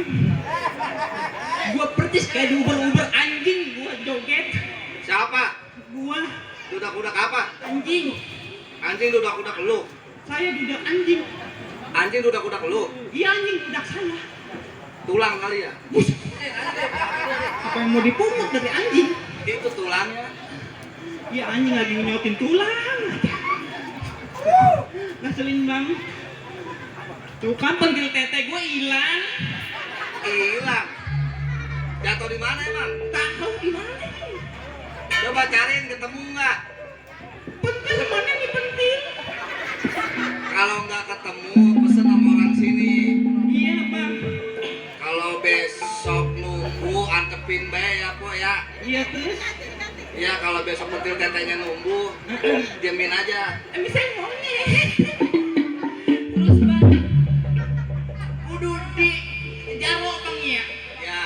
Gua percis kayak diuber-uber anjing, gua joget. Siapa? Gua Dudak-dudak apa? anjing. Anjing dudak-dudak lu. Saya dudak anjing. Anjing dudak-dudak lu. Iya anjing dudak saya. Tulang kali ya? Apa yang mau dipungut dari anjing? Itu tulangnya. Iya anjing lagi nyotin tulang. Ngeselin banget. Tuh kan pentil tete gue hilang. Hilang. Jatuh di mana emang? Tahu di mana? Coba cariin ketemu nggak? Pentil mana nih pentil? Kalau nggak ketemu, pesen sama orang sini. Iya bang. Kalau besok nunggu antepin bae ya po ya. Iya terus. Ya kalau besok pentil tetenya nunggu, diemin aja. Bisa monyet. Terus bang. Udah di jaro bang ya. Ya.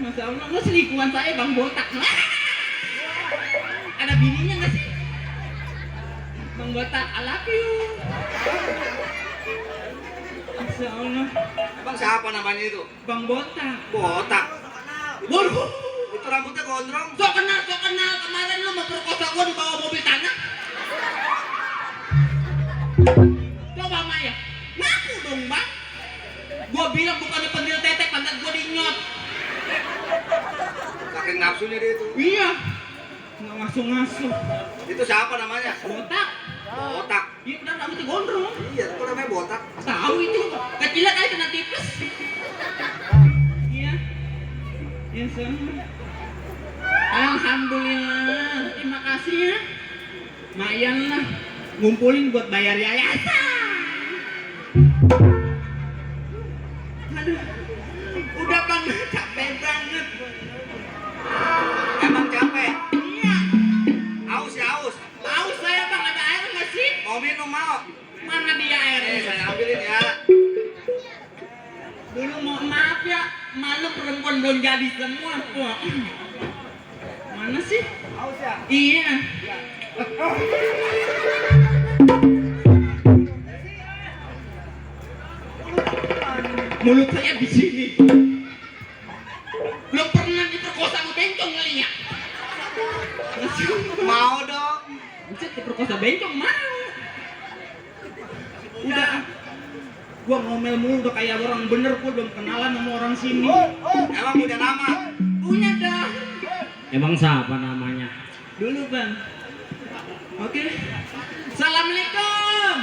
Masa Allah lo selingkuhan saya bang botak. Ada bininya nggak sih? Bang botak, I love you. Masa Allah. Emang siapa namanya itu? Bang botak. Botak. Waduh. Itu rambutnya gondrong. Sok kenal. Kemarin lu mau perkosa gua di bawah mobil tanah. Coba Maya, ngaku dong bang. Gua bilang bukannya pentil tete, pantat gua dinyot. Saking nafsunya dia itu. Iya. Nggak ngasuh-ngasuh. Itu siapa namanya? Botak. Botak. Iya benar rambutnya gondrong. Iya, itu namanya botak. Tahu itu. Kecilnya kali kena tipes. Iya. Ya sama. Alhamdulillah. Terima kasih ya. Mayan lah. Ngumpulin buat bayar yayasan. Aduh. Udah bang, capek banget. Emang capek? Iya. Aus ya aus. Tahu saya bang, ada air nggak sih? Mau minum mau? Mana dia airnya? Saya ambilin ya. Dulu mau maaf ya, malu perempuan belum jadi semua kok. Mana sih? Haus ya? Iya. Mulut saya di sini. Belum pernah diperkosa sama bencong kali ya. Mau dong. Buset, diperkosa bencong mau. Udah. Gua ngomel mulu udah kayak orang bener, gua belum kenalan sama orang sini. Emang punya nama? Punya dah. Emang siapa namanya? Dulu bang. Oke. Assalamualaikum.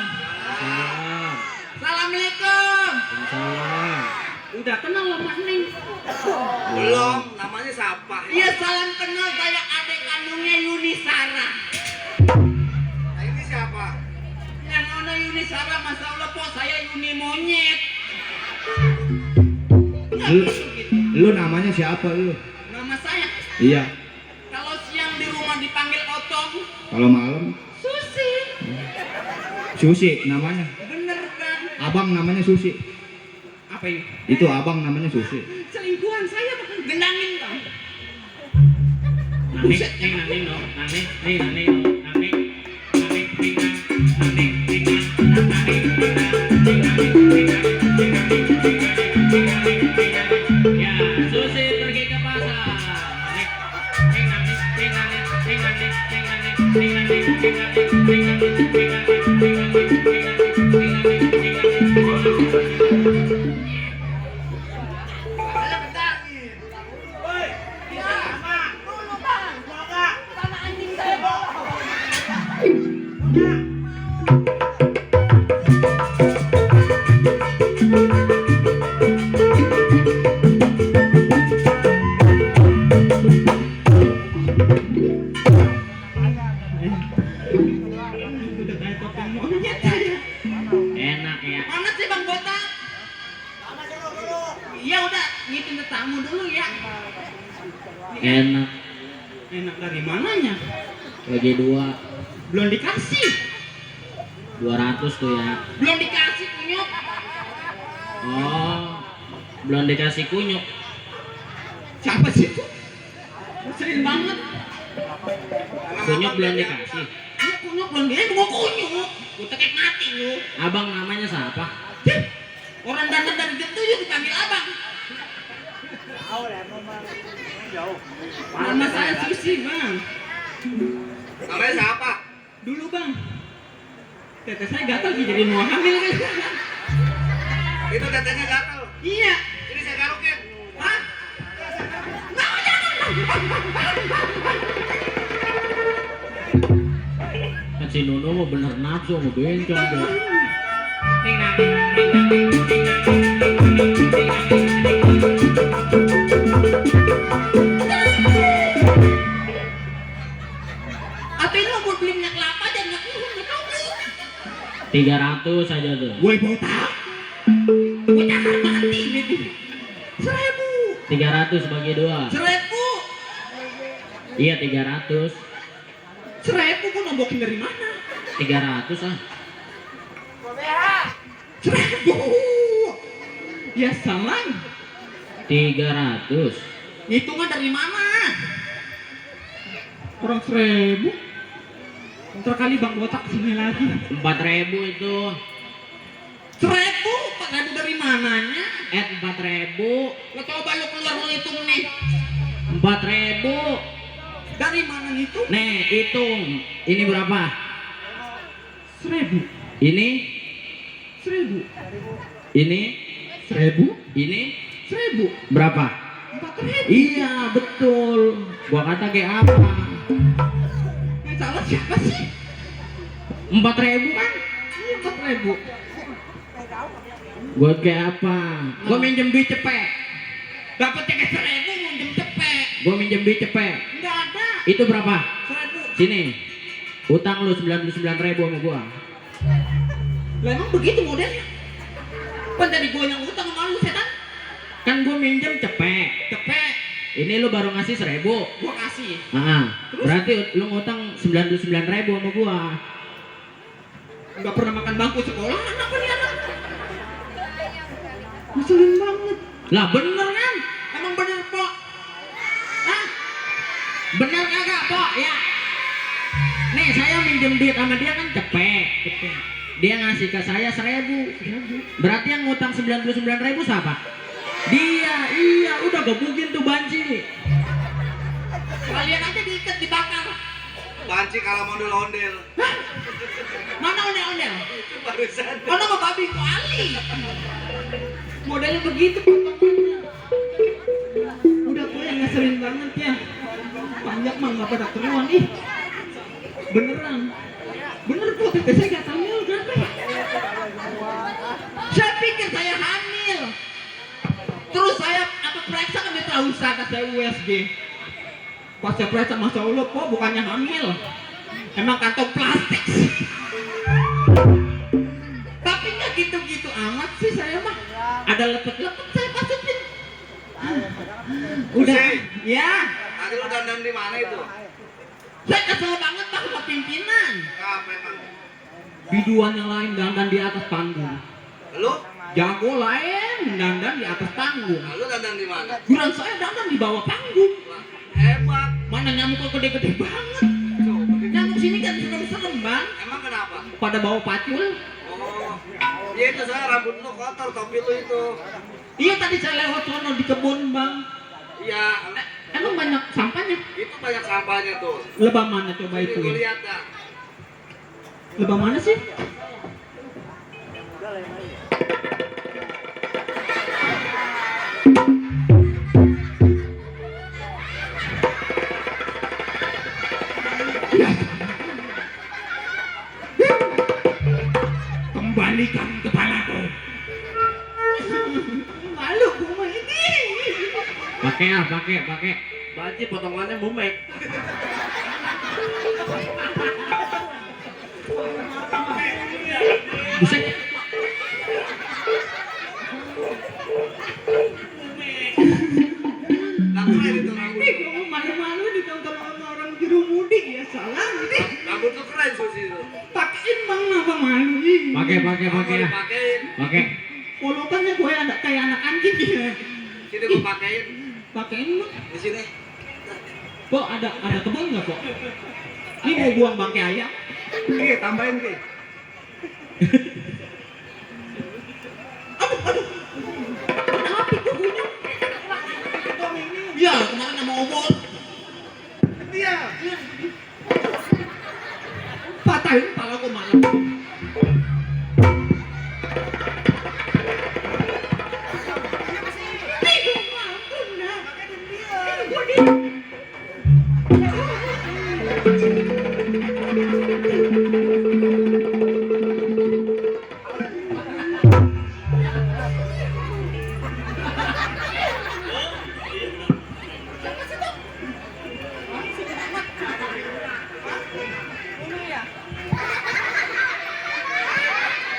Salam. Assalamualaikum. Salam. Udah kenal sama Neng. Belum. Namanya siapa? Iya salam kenal, saya adik kandungnya Yuni Sarah. Nah, ini siapa? Yang mana Yuni Sarah, masya Allah po, saya Yuni monyet. Lu namanya siapa lu? Nama saya. Iya. Kalau siang di rumah dipanggil Otong. Kalau malam Susi. Susi namanya. Bener kan? Abang namanya Susi. Apa itu? Itu abang namanya Susi. Selingkuhan saya makan gendangin bang. Buset, nang no. Ya, Susi pergi ke pasar. Ada bentar. Woi, iya, Mak. Dulu bang, enggak. Sama anjing saya bawa. Udah kayak topeng monyet saya. Enak ya. Mana sih bang botak? Iya udah, ngitung tamu dulu ya. Enak. Enak dari mananya? Lagi 2. Belum dikasih. 200 tuh ya. Belum dikasih kunyuk. Oh. Belum dikasih kunyuk. Siapa sih itu? Sering banget. Kunyuk belum dikasih. Iya kunyuk belum dia mau kunyuk. Gue tekek mati lu. Abang namanya siapa? Orang dandan dari jam 7 dipanggil abang. Nama saya Susi, Bang. Namanya siapa? Dulu, Bang. Teteh saya gatal jadi mau hamil kan. Itu tetenya gatel. Iya. Ini saya garukin. Hah? Kan si Nuno mah bener nafsu mau bencong deh. Apa ini mau beli minyak kelapa dan minyak kuning? 300 aja tuh. Gue botak. Gue cakar mati gitu. 1000. 300 bagi 2. 1000. Iya 300. 1000 gue nombokin dari mana? 300 ah. 1000. Ya salah. 300. Hitungan dari mana? Kurang 1000. Ntar kali Bang botak sini lagi. 4.000 itu. 1000? 4.000 dari mananya? 4.000. Lo coba lo keluar lo hitung nih. 4.000. Dari mana itu? Nih hitung. Ini berapa? 1000. Ini. 1000. Ini. 1000. Ini. 1000. Berapa? 4.000. Iya betul. Gua kata kayak apa? Yang salah siapa sih? 4.000 kan? Iya 4.000. Gua kayak apa? Gua minjem duit cepet. Dapat cek 1000 minjem cepet. Gua minjem duit cepet. Enggak ada. Itu berapa? 1000. Sini. Utang lu 99.000 sama gua. Lah emang begitu modelnya? Kan dari gue yang utang sama lu setan. Kan gua minjem cepet. Cepet. Ini lu baru ngasih 1.000. Gue kasih. Berarti lu ngutang 99.000 sama gua. Enggak pernah makan bangku sekolah anak nih anak. Ngeselin banget. Lah bener kan? Emang bener Pok? Hah? Bener kagak, Pok? Ya. Nih, saya minjem duit sama dia kan cepet. Dia ngasih ke saya 1.000. Berarti yang ngutang 99.000 siapa? Dia. Iya, udah gebukin tuh banci. Kalian aja diikat dibakar. Banci kalau mondel-ondel. Mana ondel-ondel? Itu barusan. Mana sama babi kuali? Modelnya begitu potongannya. Udah gue yang ngeselin banget ya. Banyak mah nggak pada keluar nih. Beneran. Bener kok teteh saya gak hamil berapa ya? Saya pikir saya hamil. Terus saya apa periksa kan dia tahu kata saya USG. Pas saya periksa Masya Allah kok bukannya hamil. Emang kantong plastik. Tapi nggak gitu-gitu amat sih saya mah. Ada lepet-lepet saya masukin. Udah. Hussein, Ya. tadi lu dandan di mana itu? Saya kesel banget Pak sama pimpinan. Apa emang? Biduan yang lain dandan di atas panggung. Lu? Jago lain dandan di atas panggung. Nah, lu dandan di mana? Giliran saya dandan di bawah panggung. Wah, hebat. Mana nyamuk kok gede-gede banget. Coba. Nyamuk sini kan serem-serem bang. Emang kenapa? Pada bawa pacul. Oh, iya itu saya rambut lu kotor, topi lu itu. Iya tadi saya lewat sono di kebun bang. Iya, Emang banyak sampahnya. itu banyak sampahnya tuh. Lebah mana coba Ini itu? gue lihat dah. Lebah mana sih? Ya. Kembalikan kepalaku. Malu gue ini. Pakai ah, pakai. Banci potongannya mumek. Buset. Nah, keren itu rambut. Ih, kamu malu-malu ditonton sama orang juru mudik ya salah ini. Rambut lu keren Susi itu. Pakein bang apa malu ih. Pakai Mau ya. dipakein. Pakai. Polokannya gue ada kayak anak anjing ya. Sini gue pakein. Pakein bang. Di sini. Pok ada kebun nggak pok? Ini mau buang bangkai ayam. Ki, tambahin Ki. Aduh Ayo pala ko malam.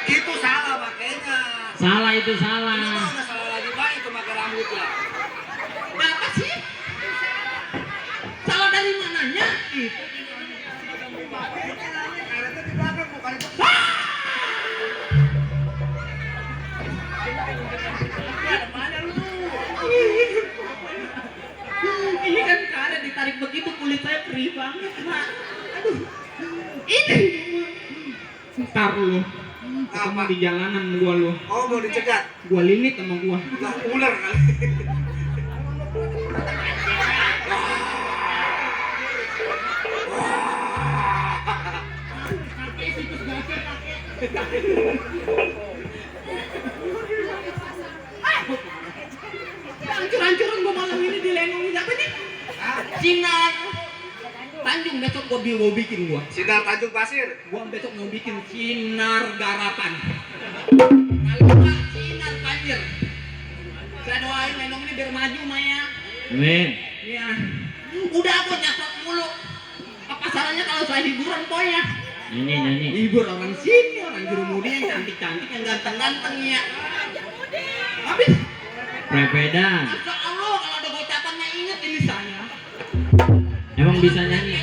Itu salah makanya. Salah itu Itu salah. mah nggak salah lagi Pak, itu pakai rambut ya. Apa sih? Salah dari mananya? Ini kan karet ditarik begitu kulit saya perih banget, Mak. Aduh. Ini. Ntar lu ketemu Apa? di jalanan gua lu. Oh mau dicegat? Gua linit sama gua. Lah ular kali. Hancur-hancuran gua malam ini dilengongin apa nih? Sinar Tanjung besok gua bikin gua. Sinar Tanjung Pasir. Gua besok mau bikin sinar garapan. Kalau enggak sinar banjir. Saya doain Lenong ini biar maju Maya. Amin. Iya. Udah gua nyatet mulu. Apa salahnya kalau saya hiburan poya? Nyanyi. Hibur orang sini, orang Jurumudi yang cantik-cantik, yang ganteng-ganteng ya. Habis. Prepedan. Masya Allah kalau ada gocapannya inget ini saya. Emang bisa nyanyi?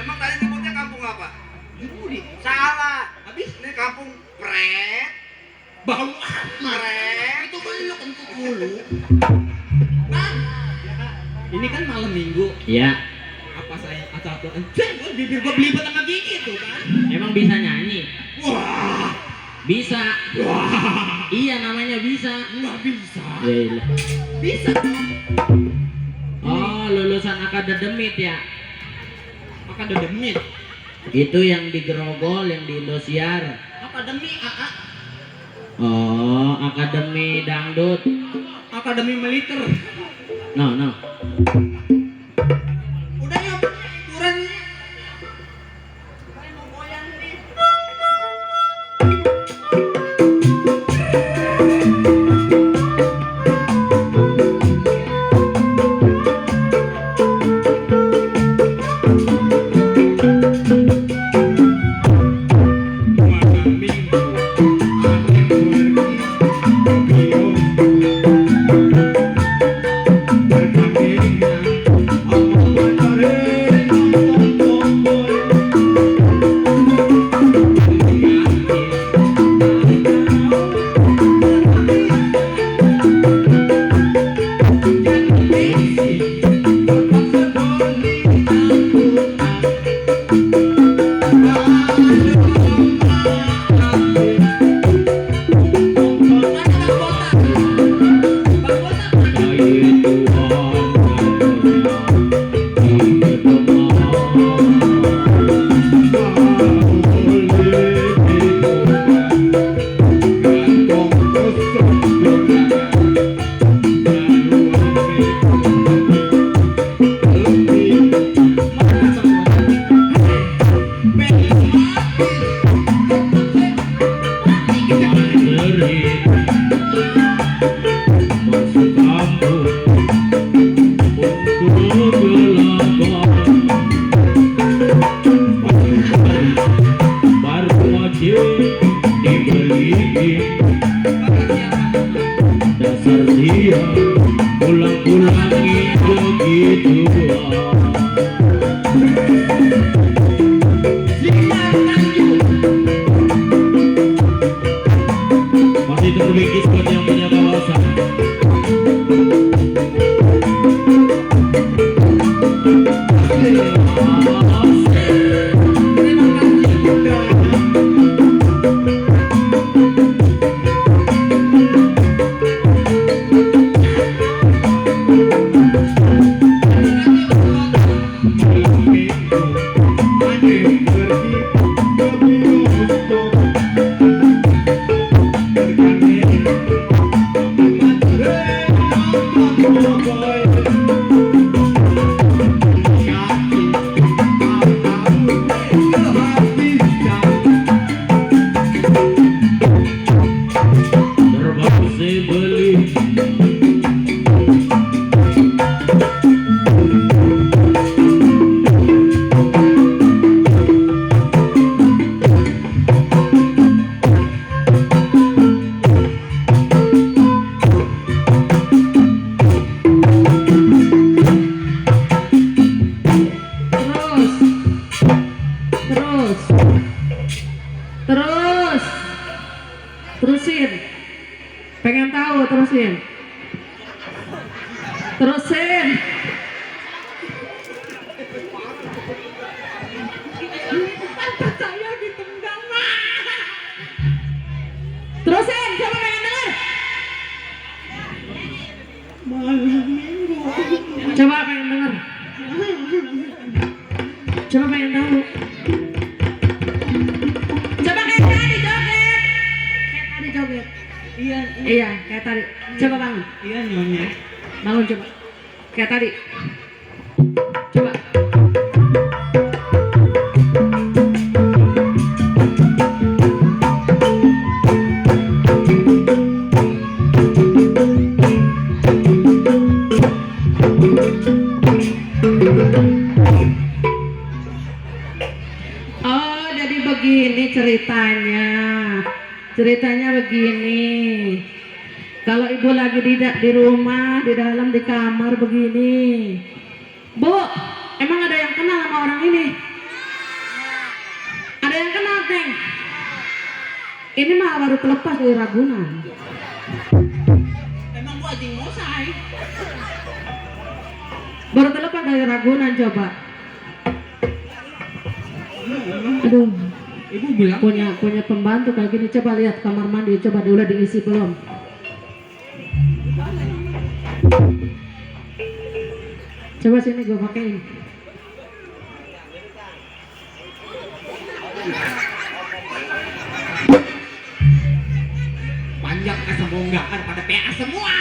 Emang tadi nyebutnya kampung apa? Jurumudi. Salah. Habis Ini kampung Pret. bau amat. Pret. Itu kan lu kentut dulu. Nah, ini kan malam minggu. Iya. Apa saya asal tuh anjing, bibir gua belibet sama gigi tuh kan. Emang bisa nyanyi? Wah, Bisa. Iya namanya bisa. nggak bisa. Ya ilah. Bisa. Oh, lulusan akademit ya? Maka ada demit. Itu yang di Grogol, yang di Indosiar. Akademi AA. Oh, akademi dangdut. Akademi militer. No. Udah ya, hiburan ini. Saya mau goyang nih. Malam minggu ada pergi ke bioskop. Berkambing sama pacarnya nonton tomboy. main tahu. Coba kayak tadi joget. Kayak tadi joget. Iya, kayak tadi. Coba bangun. Iya nyonya. Bangun coba. Kayak tadi. Coba. Oh, jadi begini ceritanya. Ceritanya begini. Kalau ibu lagi di rumah, di dalam di kamar begini. Bu, emang ada yang kenal sama orang ini? Ada yang kenal, Neng? Ini mah baru terlepas dari Ragunan. Emang gua anjing mosai. Baru terlepas dari Ragunan coba. Aduh, Ibu bilang punya pembantu kayak gini. Coba lihat kamar mandi, coba udah diisi belum? Coba sini gue pakein. Panjang kesembonggaan pada PA semua.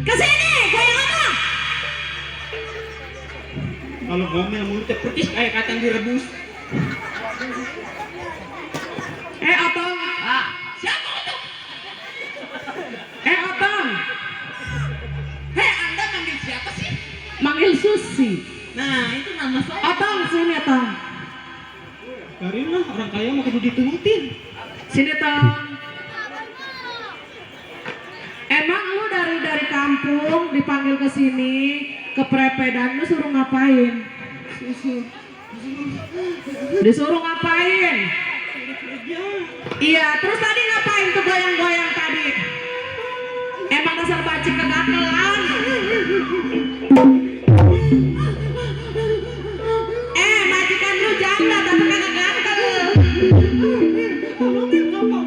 Kesini, gue yang ngomong. Kalau ngomel mulutnya percis kayak kacang direbus. Otong. Siapa itu? Otong. Anda manggil siapa sih? Manggil Susi. Nah, itu nama saya. Otong, sini Otong. Karin lah orang kaya mau kudu diturutin. Sini Tong. Emang lu dari kampung dipanggil ke sini ke prepedan lu suruh ngapain? Disuruh ngapain? Iya, terus tadi ngapain tuh goyang-goyang tadi? Emang dasar bacik kegatelan. Majikan lu janda tapi kagak gatel.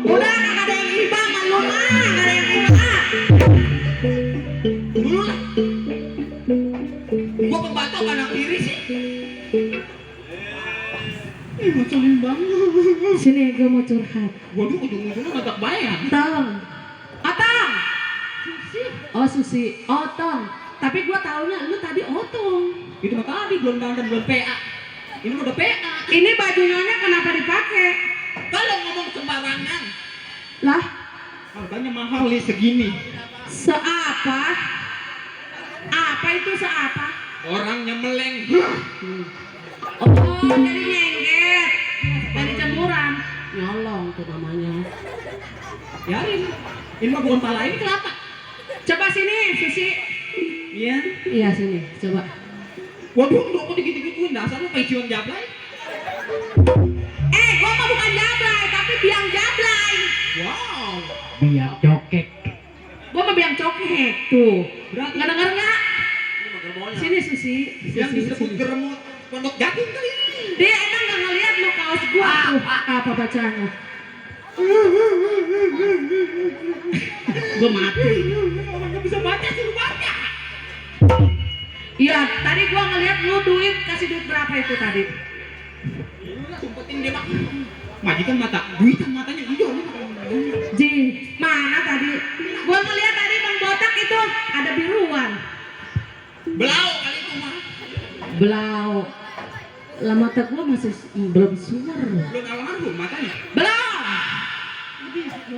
Udah kagak ada yang iba sama lu mah, kagak ada yang iba. Dulu lah. Gua pembantu kanan kiri sih. Ngocelin banget. Sini gue mau curhat. Waduh ujung-ujungnya ngajak bayar. Tong. Otong. Oh Susi. Otong. Tapi gue taunya lu tadi Otong. Itu mah tadi belum dandan belum PA. Ini udah PA. Ini baju nyonya kenapa dipakai? Kalau ngomong sembarangan. Lah, Harganya mahal nih segini. seapa? Apa itu seapa? Orang nyemeleng. Oh, jadi nyengget. Dari jemuran. Nyolong tuh namanya. Biarin. Ini mah bukan pala, ini kelapa. Coba sini, Susi. Iya. Iya sini, coba. Waduh, lu kok digigit-gituin dasar lu pensiun jablay. Gua mah bukan jablay, tapi biang jablay. Wow. Biar cokek. Gua mah biang cokek tuh. Berarti Nggak denger nggak? Sini Susi. yang Sini, disebut sini. geremut pondok jagung kali. Dia emang nggak ngeliat lo kaos gua tuh. Apa bacanya? Gua mati. Orang nggak bisa baca suruh baca. Iya, tadi gua ngeliat lu duit, kasih duit berapa itu tadi? Lu lah sumpetin dia mak. Majikan mata, duitan matanya hijau. Ji, mana tadi? Gua ngeliat tadi Bang Botak itu ada biruan. Belau kali itu mah. Belau. Lah mata gua masih belum suar. Belum almarhum matanya. Belum.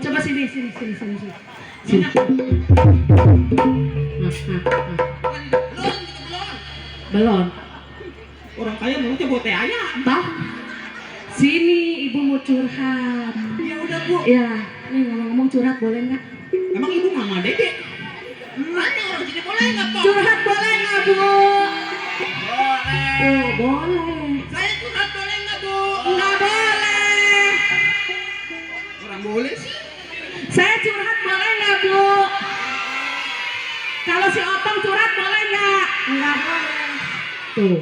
Coba sini. Sini. Nah. Belum gitu belum. Belum. Orang kaya mulutnya bawa teh ayam. Toh? Sini ibu mau curhat. Ya udah bu. Ya, nih ngomong-ngomong curhat boleh nggak? Emang ibu mama dede? Nanya orang sini boleh nggak Pak? Curhat boleh nggak bu? Boleh. Oh boleh. Saya curhat boleh nggak Bu? Nggak boleh. Orang boleh sih. Saya curhat boleh nggak bu? Kalau si Otong curhat boleh nggak? Nggak boleh. Tuh,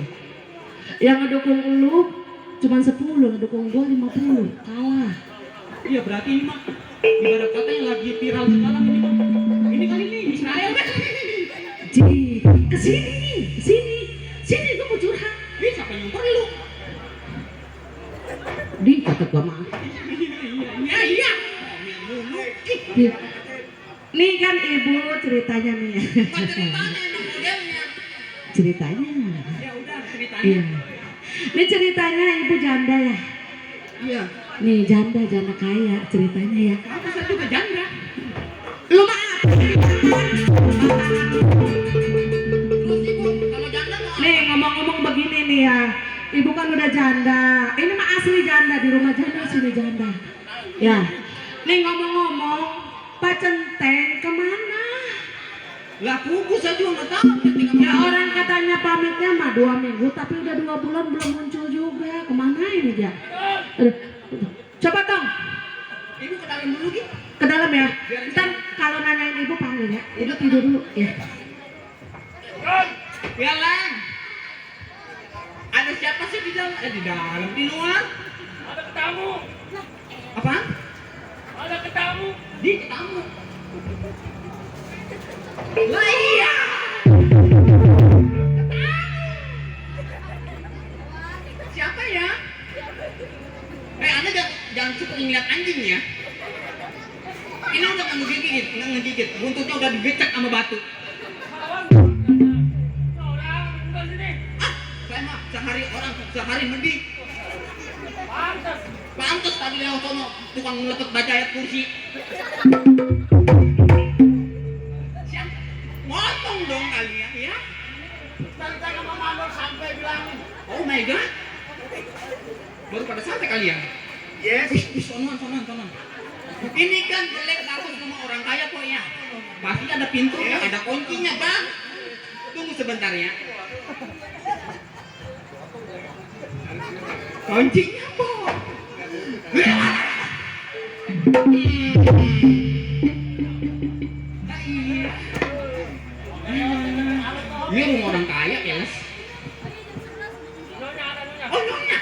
yang ngedukung lu cuma 10, ngedukung gua 50, kalah. Iya berarti ini mah ibarat kata yang lagi viral sekarang ini mah. Ini kali ini Israel kan? Ji, kesini, gua mau curhat. Siapa yang perlu? kata gua mah. Iya. Nih, nih kan ibu ceritanya nih ya. Bukan ceritanya emang modelnya. Ceritanya. Ya udah ceritanya. Iya. Ini ceritanya ibu janda ya. Iya. Nih janda kaya ceritanya ya. Kamu saya juga janda. Lu maaf. Terus ibu kalau janda mau Nih ngomong-ngomong begini nih ya. Ibu kan udah janda. Ini mah asli janda di rumah janda sini janda. Ya. Nih ngomong-ngomong, Pak Centeng kemana? lah kuku saya juga nggak tahu. Ya orang katanya pamitnya mah 2 minggu, tapi udah 2 bulan belum muncul juga. Kemana ini dia? Aduh. Coba Tong, Ibu ke dalam dulu gitu. ke dalam ya. Ntar kalau nanyain ibu panggil ya. Ibu tidur dulu ya. Ya Lang. Ada siapa sih di dalam? Di dalam, di luar. Ada ketamu. Apa? Ada ketamu. Di tamu. Lah iya. Siapa ya? Anda jangan suka ngeliat anjing ya. Ini udah nggak ngegigit, buntutnya udah digecek sama batu. Orang bukan sini. Saya mah sehari mandi. Pantes tadi lewat sono tukang ngelepet baca ayat kursi. Siap, ngomong dong kalian ya. Tadi sama Mandor sampai bilangin. Oh my god. Baru pada sampai kalian. Yes. Sonon. Ini kan jelek takut semua orang kaya kok ya. Pasti ada pintunya, ada kuncinya kan. Tunggu sebentar ya. Kuncinya apa? Ini rumah orang kaya ya, Les. Nyonya ada nyonya. Oh, nyonya.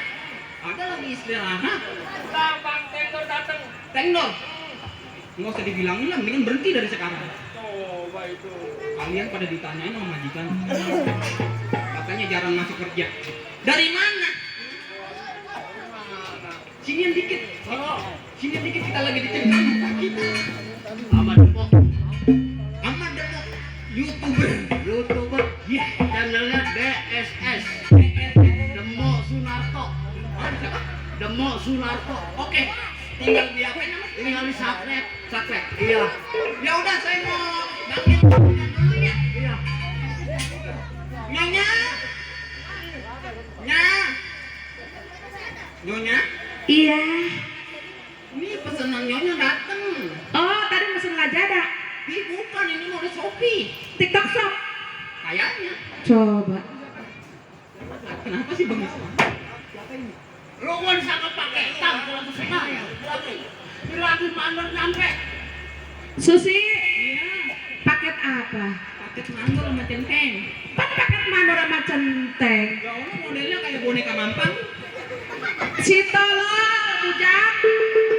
Ada lagi istirahat. Gampang tendor datang. Tendor. Nggak usah dibilangin lah, mendingan berhenti dari sekarang. Coba itu. Kalian pada ditanyain sama majikan. Katanya jarang masuk kerja. Dari mana? Sinian dikit. Sinian dikit, kita lagi dicengkam muka kita. Ahmad Depok. Ahmad Depok. YouTuber. Ya, channelnya DSS. Demo Sunarto. Siapa? Demo Sunarto. Oke. Tinggal di apa namanya? Tinggal di Sakrek. Sakrek. Iya. Ya udah, saya mau panggil nyonya dulu ya. Iya. Nyonya. Nyonya. Iya. Ini pesanan nyonya dateng. Oh tadi mesen Lazada, Ih, bukan, ini mau di Shopee. TikTok Shop. Kayaknya. Coba. Kenapa sih Bang Isma? Lu gua disangka pakai tang kalau pesenan. Bilangin Mandor nyampe. Susi, Iya. paket apa? Paket mandor sama centeng. Kan paket mandor sama centeng. Ya Allah, modelnya kayak boneka mampang. Si tolol, bujang.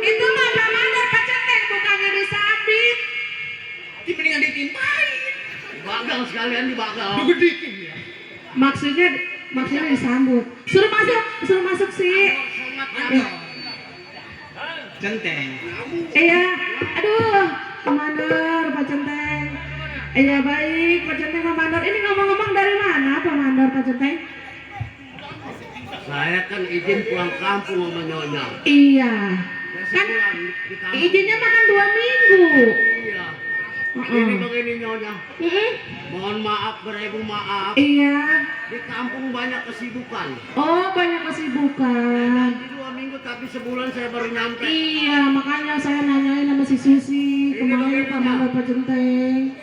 Itu mah Pak Mandor Pak Centeng, bukannya disabit. Mendingan ditimpain. Bagal sekalian dibagal. Digedikin ya. Maksudnya disambut. Suruh masuk sih. Mandor. Centeng. Iya, aduh, Pak Mandor, Pak Centeng. Iya baik, Pak Centeng, Pak Mandor. Ini ngomong-ngomong dari mana, Pak Mandor, Pak Centeng? Saya kan izin pulang kampung sama Nyonya. Iya, Ya, kan sebulan di kampung. izinnya makan 2 minggu. Iya. Heeh. Ini begini Nyonya. Mm-mm. Mohon maaf beribu maaf. Iya. Di kampung banyak kesibukan. Oh, banyak kesibukan. Di 2 minggu tapi sebulan saya baru nyampe. Iya, makanya saya nanyain sama si Susi kemana Pak Mandor, Pak Centeng.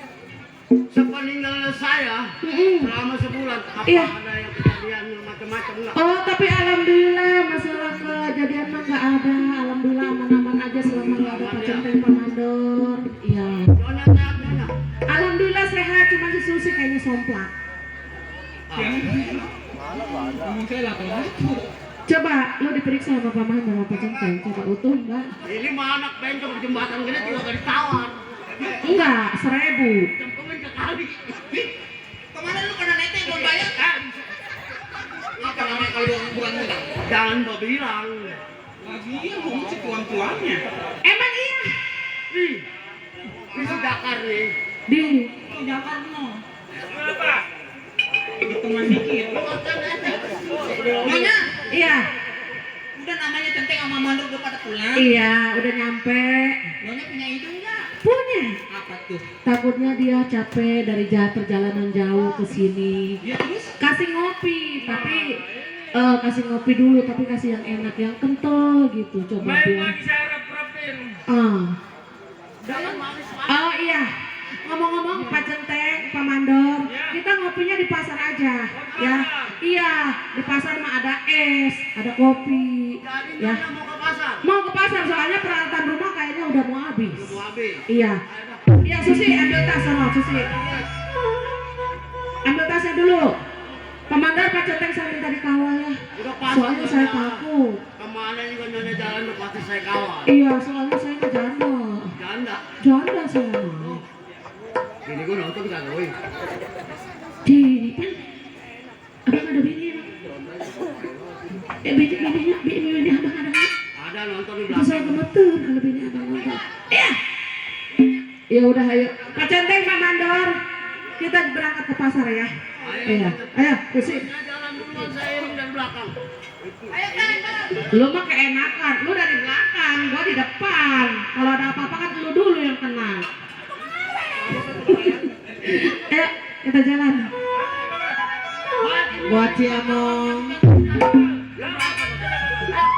Sepeninggalnya saya Mm-mm. selama sebulan apa Iya. ada yang kejadian macam-macam enggak? Oh, tapi alhamdulillah masalah kejadian mah nggak ada. Alhamdulillah aman-aman aja selama nggak ada Pak Centeng, Pak Mandor. Iya. Nyonya sehat Nyonya. Alhamdulillah sehat, cuma si Susi kayaknya somplak. Ngomong saya lapar banget. Coba lo diperiksa sama Pak Mandor sama Pak Centeng, coba utuh enggak? Ini mah anak bencong jembatan gede juga gak ditawar. Enggak, 1000. Cempungin ke kali. Kemana lu pada neteng belum bayar? Apa namanya kalau bukan mutang? Jangan mau bilang. Lagian kamu si tuan-tuannya. Emang iya? Ih, ini si Dakar nih. Di Tuh Jakar no. Kenapa? Teman dikit. Nyonya, iya. udah namanya Centeng sama Mandor udah pada pulang. Iya, udah nyampe. Nyonya punya ide nggak? Punya. Apa tuh? Takutnya dia capek dari perjalanan jauh ke sini. Ya terus? Kasih ngopi, tapi kasih ngopi dulu, tapi kasih yang enak, yang kental gitu. Coba Baik dia. lagi saya harap-harapin. Jangan manis. Oh iya, ngomong-ngomong Pak Centeng, Pak Mandor, kita ngopinya di pasar aja, ya. Iya, di pasar mah ada es, ada kopi, Jadi ya. Nyonya mau ke pasar. Mau ke pasar soalnya peralatan rumah kayaknya udah mau habis. Mau habis. Iya. Iya, Susi ambil tas sama Susi. Ambil tasnya dulu. Pak Mandor, Pak Centeng saya minta dikawal ya. Udah pasti. Soalnya saya Nyonya. takut. Kemana juga Nyonya jalan udah pasti saya kawal. Iya, soalnya saya nggak janda. Janda. Janda saya. Ini gue nonton gak gue. Di abang ada bini ya? Bini abang ada nggak? Ada nonton di Itu saya belakang. gemeter kalau bini abang nonton. Iya. Ya udah ayo. Pak Centeng, Pak Mandor, kita berangkat ke pasar ya. Iya. Ayo, Susi. Nyonya jalan duluan, saya iring dari belakang. Lu mah keenakan, lu dari belakang, gua di depan. Kalau ada apa-apa kan lu dulu yang kena. Ayo, kita jalan. Buat Ciamong. Jalan-jalan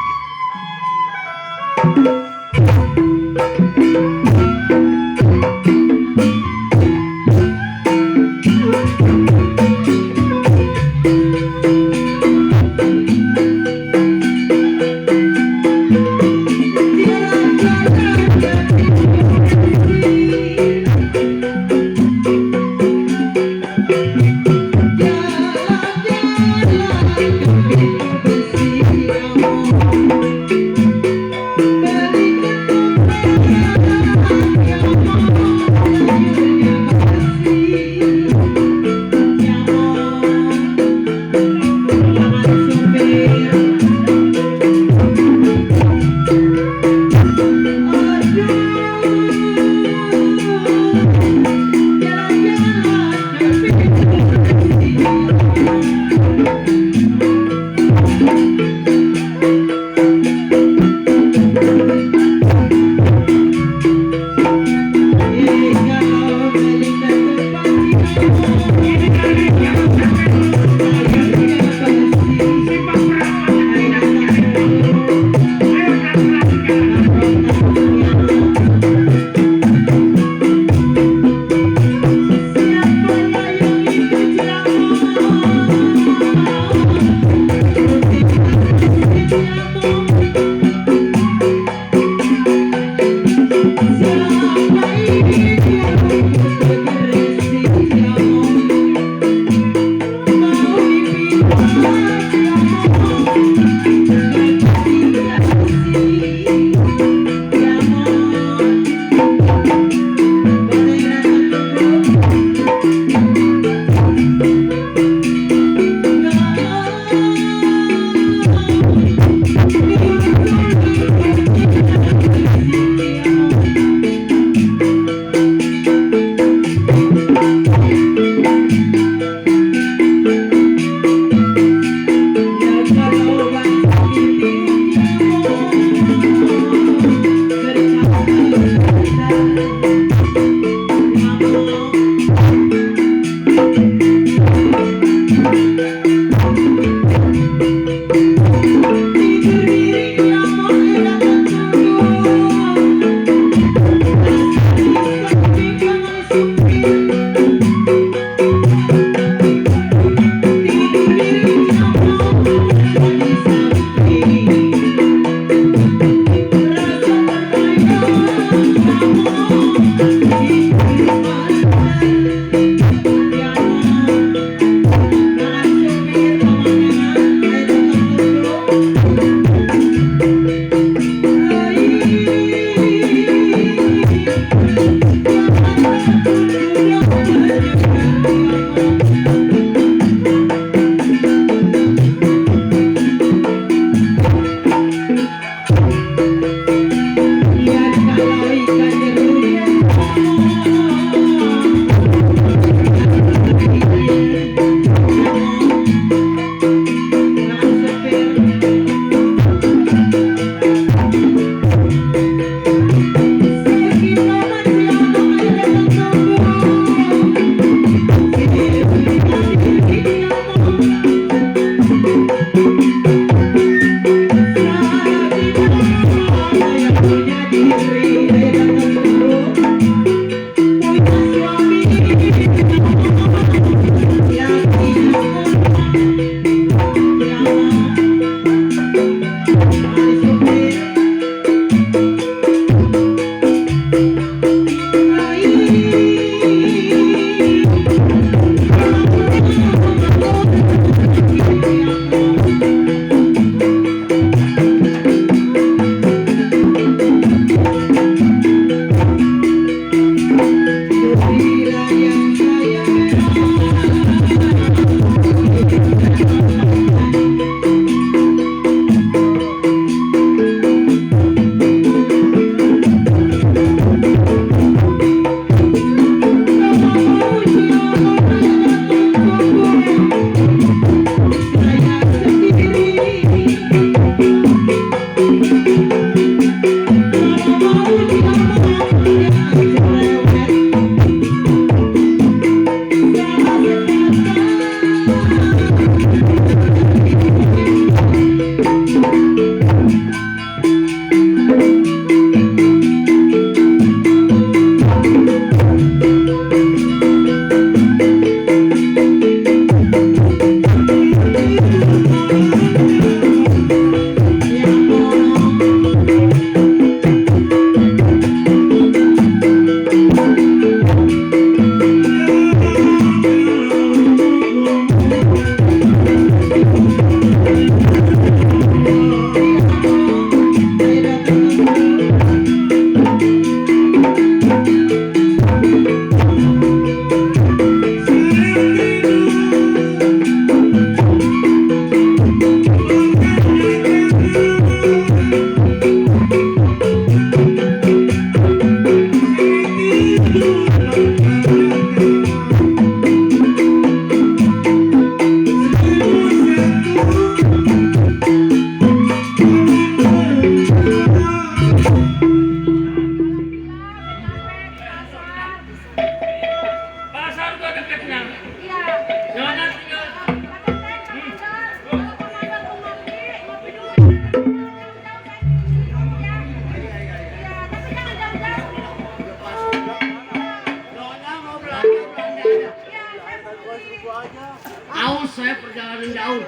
perjalanan jauh.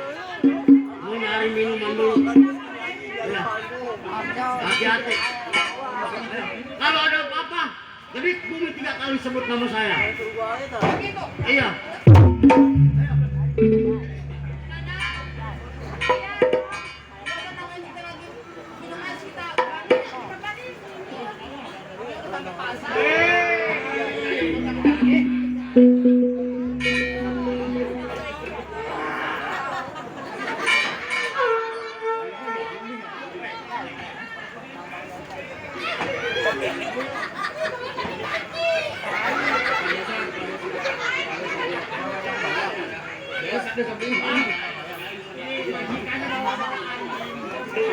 Mau nyari minuman dulu. Ya. Hati-hati. Kalau ada apa-apa, Gedit Bumi 3 kali sebut nama saya. Iya.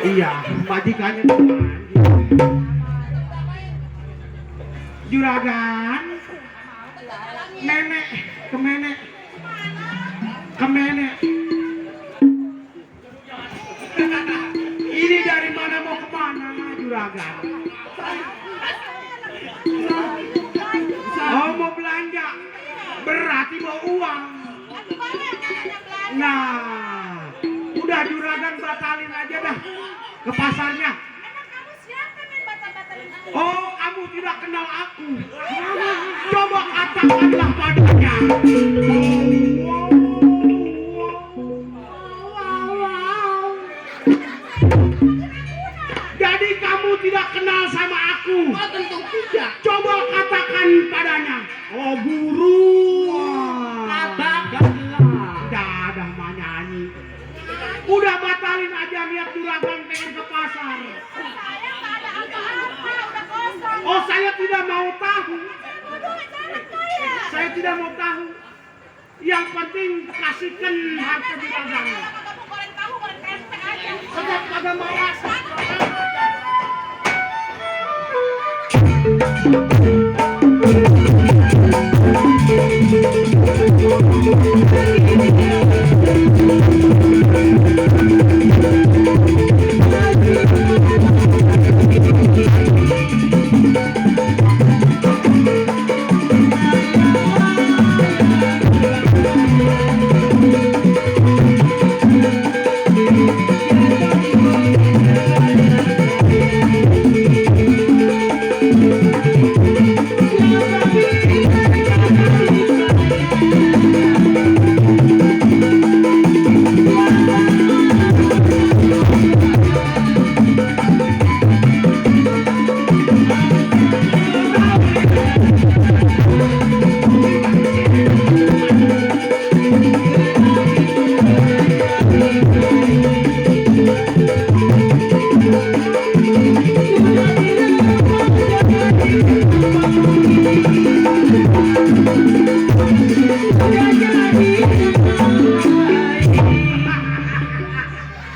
Iya, majikannya juragan, nenek, kemenek, ini dari mana mau kemana, juragan? Oh, mau belanja, berarti mau uang. Nah, udah juragan batalin aja dah ke pasarnya. Oh, kamu tidak kenal aku. Coba katakanlah padanya. Jadi kamu tidak kenal sama aku. Oh, tentu tidak. Coba katakan padanya. Oh, guru. Dadah mah nyanyi. Udah batalin aja lihat juragan pengen ke pasar. Oh, saya tidak mau tahu. Saya tidak mau tahu. Yang penting kasihkan harta juragan. Sedap kagak malas.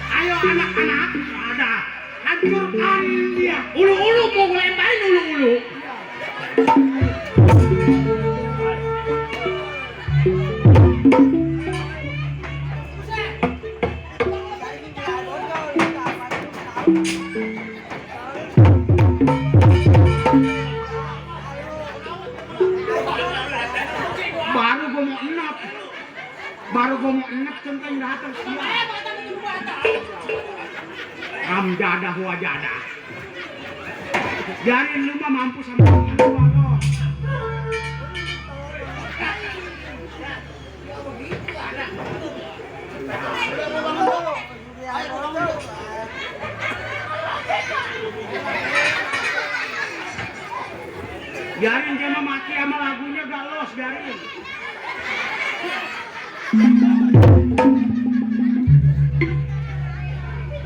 Ayo anak-anak, ada hancurkan dia. Ulu-ulu mau lemparin ulu-ulu. Baru gua mau enak centeng datang. Amjadah wajadah. Biarin lu mah mampu sama gua kok. Biarin dia mah mati sama lagunya gak los, biarin.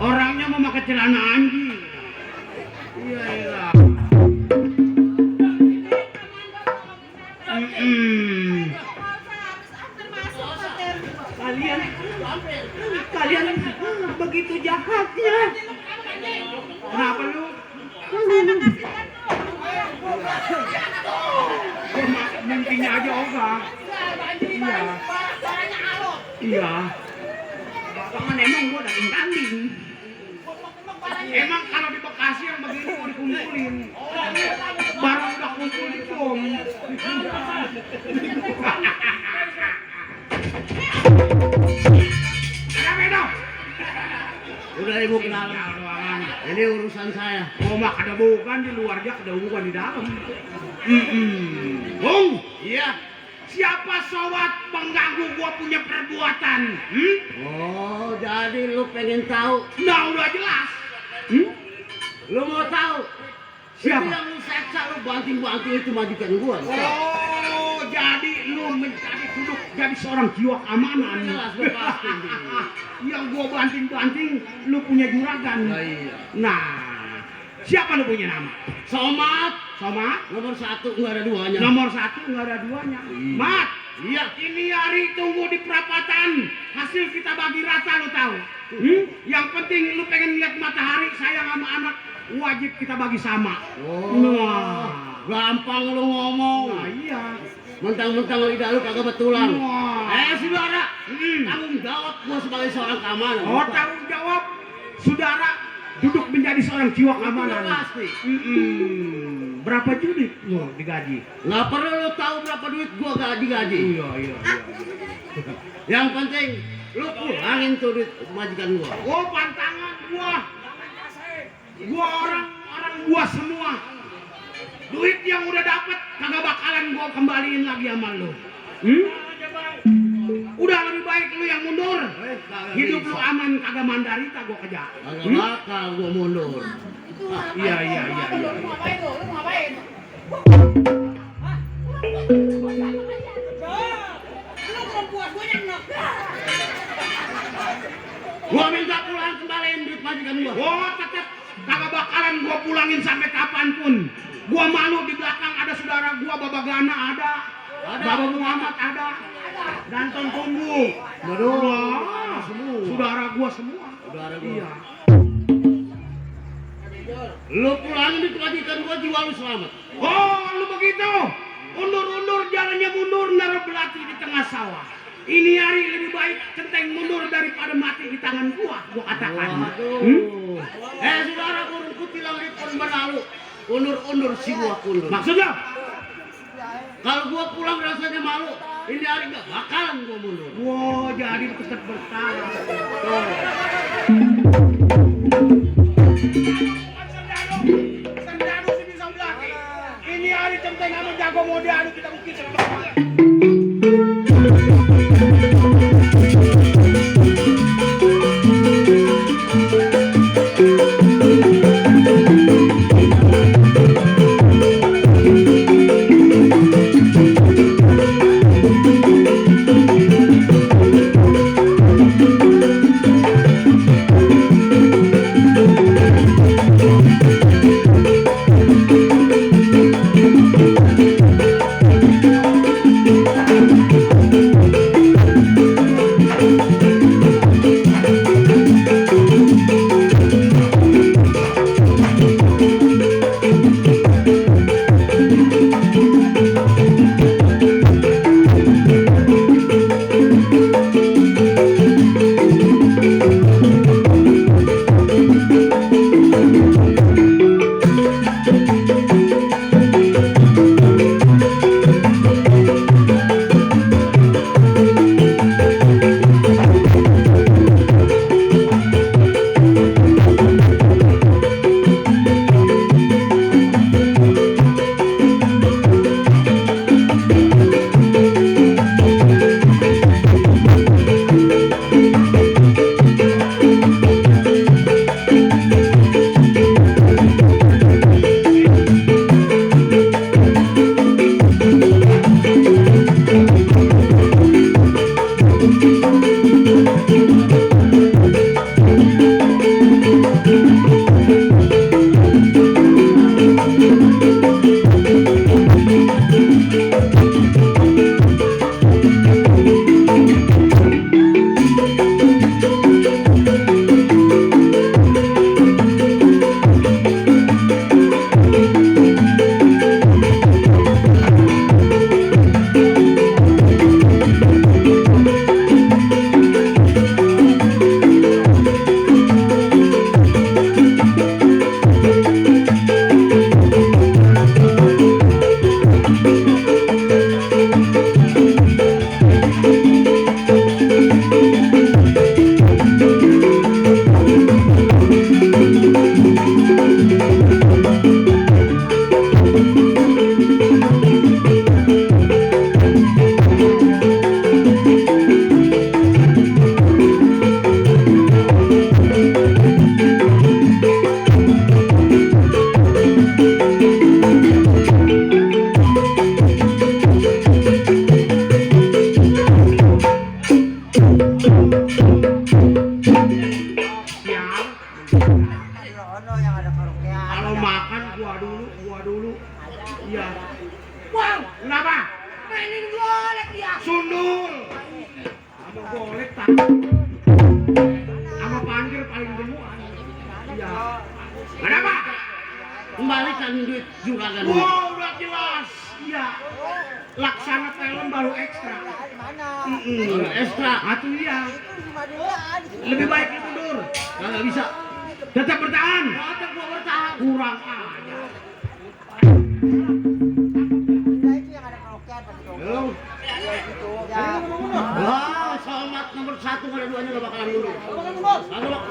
Orangnya mau pakai celana anjing. Iya iya. Kalian begitu jahatnya. Kenapa lu? Mimpinya aja ogah. Iya. Iya. Bapak emang gua daging kambing. Emang kalau di Bekasi yang begini mau dikumpulin. Baru udah kumpul di pom. Udah ibu kenal. Kenal doangan. Ini urusan saya. Oh mak ada bukan di luar aja, ada bukan di dalam. Bung, Iya. siapa sobat mengganggu gua punya perbuatan? Oh, jadi lu pengen tahu? Nah udah jelas. Lu mau tahu? Siapa? Itu yang lu seksa, lu banting-banting itu majikan gua. Oh, jadi lu menjadi duduk jadi seorang jiwa keamanan. Jelas lu pasti. Yang gua banting-banting, lu punya juragan. Nah, iya. Nah, siapa lu punya nama? Somat, Somat? nomor 1 nggak ada duanya. Nomor 1 nggak ada duanya. Mat, Iya. ini hari tunggu di perapatan. Hasil kita bagi rata lu tahu. Yang penting lu pengen lihat matahari, sayang sama anak, wajib kita bagi sama. Oh, Nah. gampang lu ngomong. Nah iya. Mentang-mentang lidah lu kagak betulan. Wah. Saudara, tanggung jawab gua sebagai seorang keamanan. Oh tanggung jawab, saudara duduk menjadi seorang jiwa keamanan. Pasti. Berapa unit lo digaji? Nggak perlu lu tahu berapa duit gua gaji. Iya. Yang penting lu pulangin tuh duit majikan gua. Oh pantangan gua orang gua semua. Duit yang udah dapet kagak bakalan gua kembaliin lagi sama lu. Udah lebih baik lu yang mundur. Hidup lu aman kagak mandarita gua kejar. Kagak bakal gua mundur. Iya. Lu ngapain lu? Lu ngapain? Lu belum puas gue nyenok. Gua minta pulang kembaliin duit majikan gua. Oh tetep kagak bakalan gua pulangin sampai kapanpun. Gua malu di belakang ada saudara gua Babagana ada. Baba Muhammad ada. Danton Tunggu. Waduh, Semua. Saudara gua semua. Saudara gua. Iya. Lu pulangin duit majikan gua, jiwa lu selamat. Oh, lu begitu. Undur-undur jalannya mundur naruh belati di tengah sawah. Ini hari lebih baik centeng mundur daripada mati di tangan gua katakan. Waduh. Saudara kurung kutilang di pon berlalu. Undur-undur si gua kundur. Maksudnya? Kalau gua pulang rasanya malu. Ini hari gak bakalan gua mundur. Wow, jadi tetap bertahan. Sendano sini sebelah. Ini hari centeng sama jago mau diadu kita mungkin sebelah. ono yang ada karaokean. Kalau makan gua dulu. Iya. Wow, kenapa? Mainin golek dia. Sundul. Sama golek tak. Sama panggil paling gemuan. Iya. Kenapa? Kembalikan duit juga kan. Wow, udah jelas. Iya. Laksana film baru ekstra. Di mana? Baru ekstra. Atu iya. Di Madura. Lebih baik lu mundur. Kagak bisa. Tetap bertahan. Tetap gua bertahan. Kurang aja. Nah, itu yang ada karaokean tadi tuh. Lu. Ya gitu. Ya. Wah, somat nomor 1 ada 2-nya gak bakalan mundur. Kagak bak.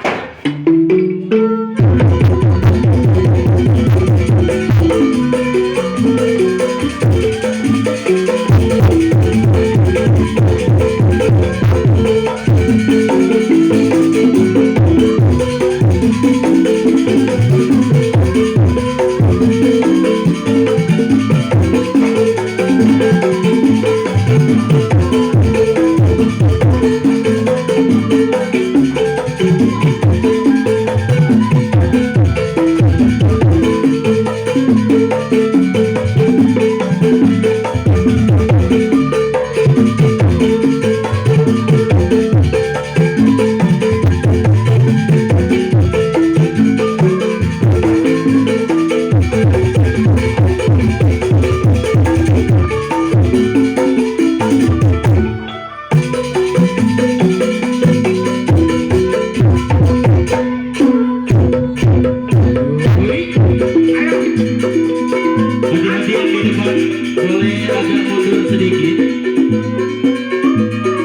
Hati-hati yang di depan boleh agak mundur sedikit.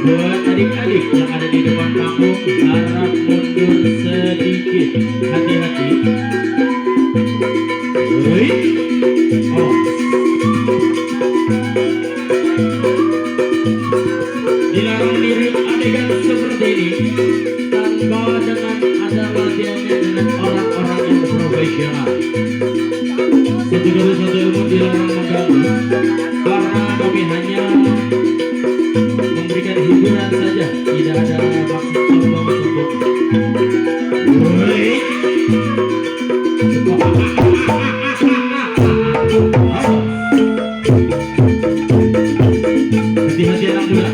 Buat adik-adik yang ada di depan panggung harap mundur sedikit. Hati-hati. Woi. Oh. Dilarang diri adegan seperti ini tanpa dengan ada latihannya dengan orang-orang yang profesional. Segala satu ilmu dilarang mengganggu karena kami hanya memberikan hiburan saja, tidak ada maksud sombong untuk hati-hati anak muda.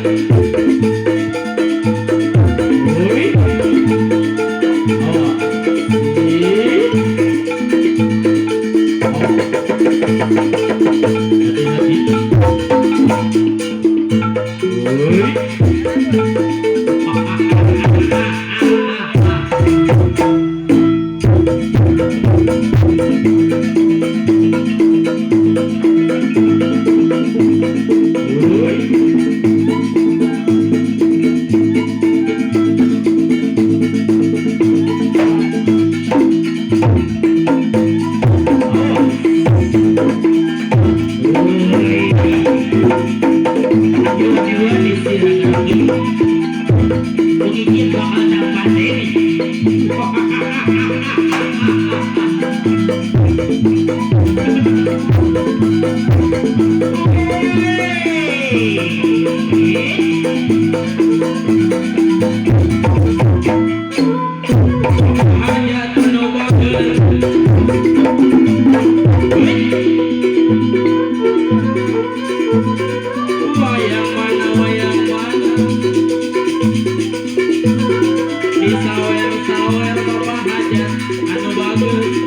Sawer bapak hajat anu bagus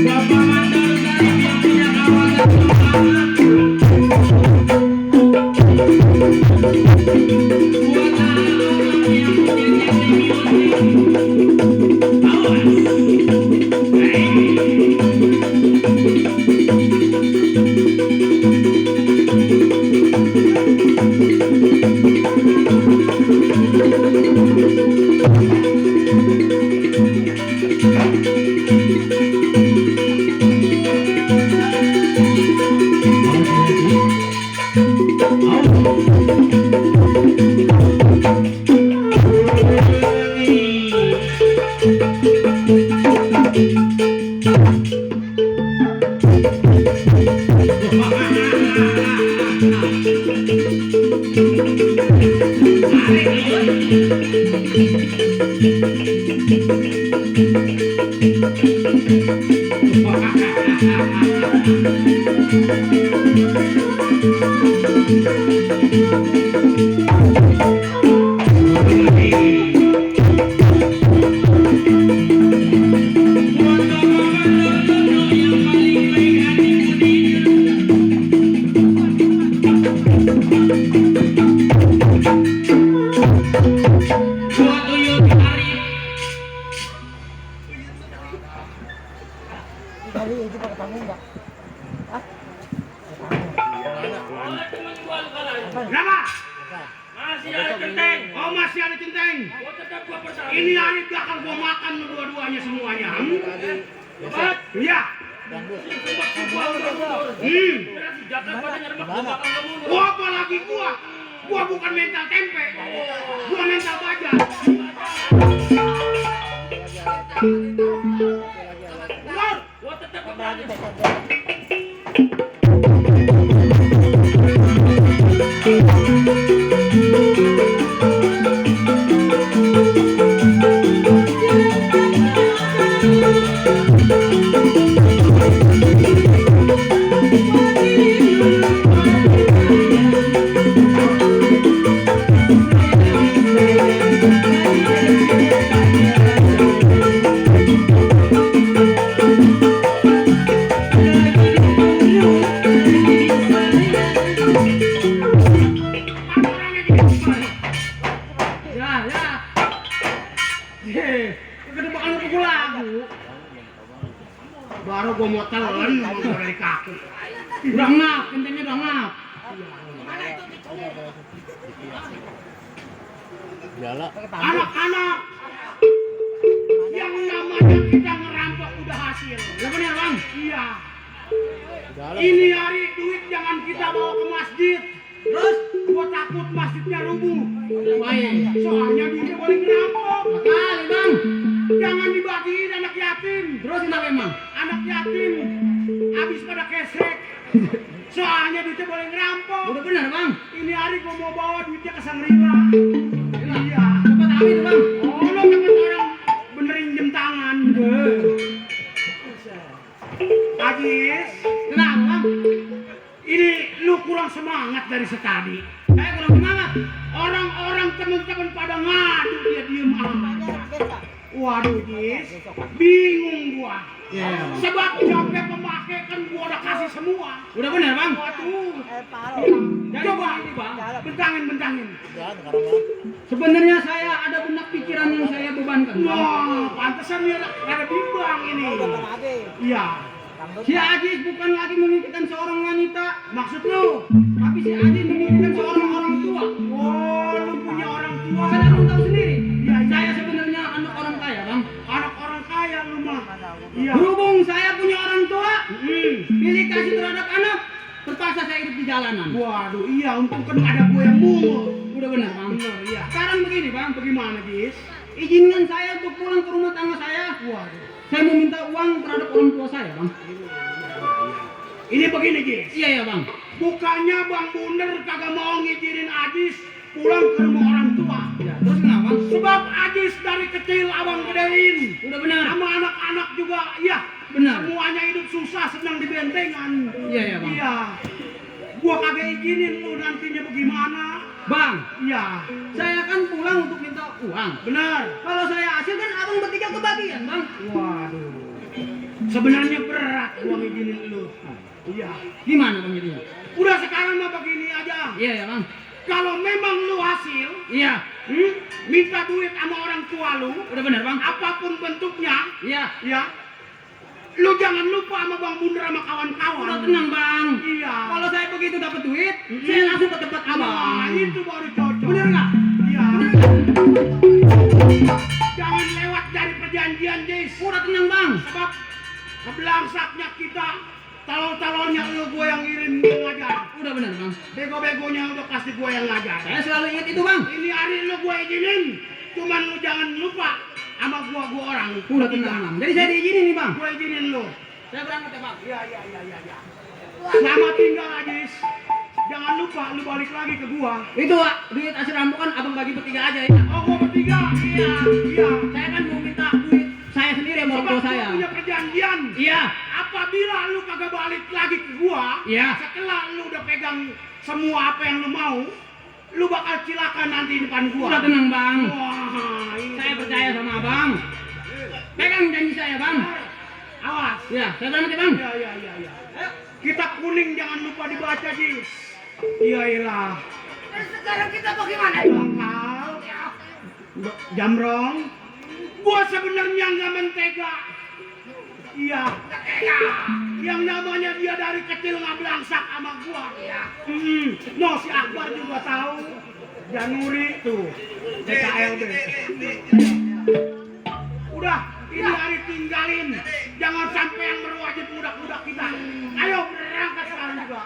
Bapak Mandor dari yang punya kawasan Kenapa? Masih ada genteng. Oh masih ada centeng. Gua tetap gua percaya. Ini hari bakal gua makan lu dua-duanya semuanya. Cepat. Iya. Gua udah mundur. Berarti jatah pada nyermak gua bakal nggak mundur. Gua apalagi gua. Gua bukan mental tempe. Gua mental baja. Gua tetap berani. Ya, ya. Kedepakan lu pukul lagu. Baru gua mau telan mau gua dari kaki. Udah ngap, kentengnya udah ngap. Anak-anak yang namanya kita ngerampok udah hasil. Ya benar bang? Iya. Ini hari duit jangan kita bawa ke masjid. Terus gua takut masjidnya rubuh. Soalnya duitnya boleh ngerampok. Makanya bang, jangan dibagiin anak yatim. Terus kenapa emang? Anak yatim habis pada kesek. Soalnya duitnya boleh ngerampok. Udah benar bang. Ini hari gua mau bawa duitnya ke Sangrila. Iya. Cepat ambil bang. Oh lo tempat orang benerin jam tangan. Ajis, kenapa bang? Ini lu kurang semangat dari setadi. Saya kurang semangat. Orang-orang temen-temen pada ngadu dia diem aja. Waduh Jis, bingung gua. Sebab capek pemakai kan gua udah kasih semua. Udah benar bang? Waduh. Coba bang, bentangin. Sebenarnya saya ada benak pikiran yang saya bebankan. Wah, pantesan dia ada bimbang ini. Iya. Si Ajis bukan lagi memikirkan seorang wanita. Maksud lu? Tapi si Ajis memikirkan seorang orang tua. Oh, lu punya orang tua. Kan lu tahu sendiri. Iya, saya sebenarnya anak orang kaya, bang. Anak orang kaya lu mah. Iya. Berhubung saya punya orang tua, pilih kasih terhadap anak, terpaksa saya hidup di jalanan. Waduh, iya. Untung kan ada gue yang mumul. Udah benar, bang. Benar, iya. Sekarang begini, bang. Bagaimana, Jis? Izinkan saya untuk pulang ke rumah tangga saya. Waduh. Saya mau minta uang terhadap orang tua saya, bang. Ini begini, Jis. Iya, ya, bang. Bukannya Bang Bunder kagak mau ngizinin Ajis pulang ke rumah orang tua. Ya, terus kenapa? Sebab Ajis dari kecil abang gedein. Udah benar. Sama anak-anak juga, iya. Benar. Semuanya hidup susah, senang di bentengan. Iya, ya, bang. Iya. Gua kagak izinin lu nantinya bagaimana. Bang, iya. Saya kan pulang untuk minta uang. Benar. Kalau saya hasil kan abang bertiga kebagian, bang. Waduh. Sebenarnya berat gua ngizinin lu. Iya. Gimana bang jadinya? Udah sekarang mah begini aja. Iya ya bang. Kalau memang lu hasil, iya. Minta duit sama orang tua lu. Udah benar bang. Apapun bentuknya. Iya. Iya. Lu jangan lupa sama Bang Bunder sama kawan-kawan. Udah tenang bang. Iya. Kalau saya begitu dapat duit, saya langsung ke tempat abang. Nah, itu baru cocok. Bener nggak? Iya. Jangan lewat dari perjanjian, Jis. Udah tenang bang. Sebab kebelangsaknya kita, talon-talonnya lu gue yang ngirim ngajar. Udah bener bang. Bego-begonya udah pasti gue yang ngajar. Saya selalu ingat itu bang. Ini hari lu gue izinin. Cuman lu jangan lupa sama gua orang. Udah tenang bang. Jadi saya diizinin nih bang. Gue izinin lu. Saya berangkat ya bang. Iya. Selamat tinggal Ajis. Jangan lupa lu balik lagi ke gua. Itu Wak, duit hasil rampokan abang bagi bertiga aja ya. Oh, gua bertiga. Iya. Saya kan mau minta duit saya sendiri sama orang Sebab tua gua saya. punya perjanjian. Iya. Apabila lu kagak balik lagi ke gua, Iya. setelah lu udah pegang semua apa yang lu mau, lu bakal cilaka nanti di depan gua. Udah tenang bang. Wah, ini Saya percaya sama abang. Pegang janji saya bang. Awas. Ya, saya berangkat ya bang. Iya. Kita kuning jangan lupa dibaca, Jis. Iya, iyalah. Sekarang kita bagaimana? Bakal. Jamrong. Gua sebenarnya nggak mentega. Iya. Yang namanya dia dari kecil nggak belangsak sama gua. No, si Akbar juga tahu. Januri tuh. DKLB. Udah, ini hari tinggalin. Jangan sampai yang berwajib budak-budak kita. Ayo berangkat sekarang juga.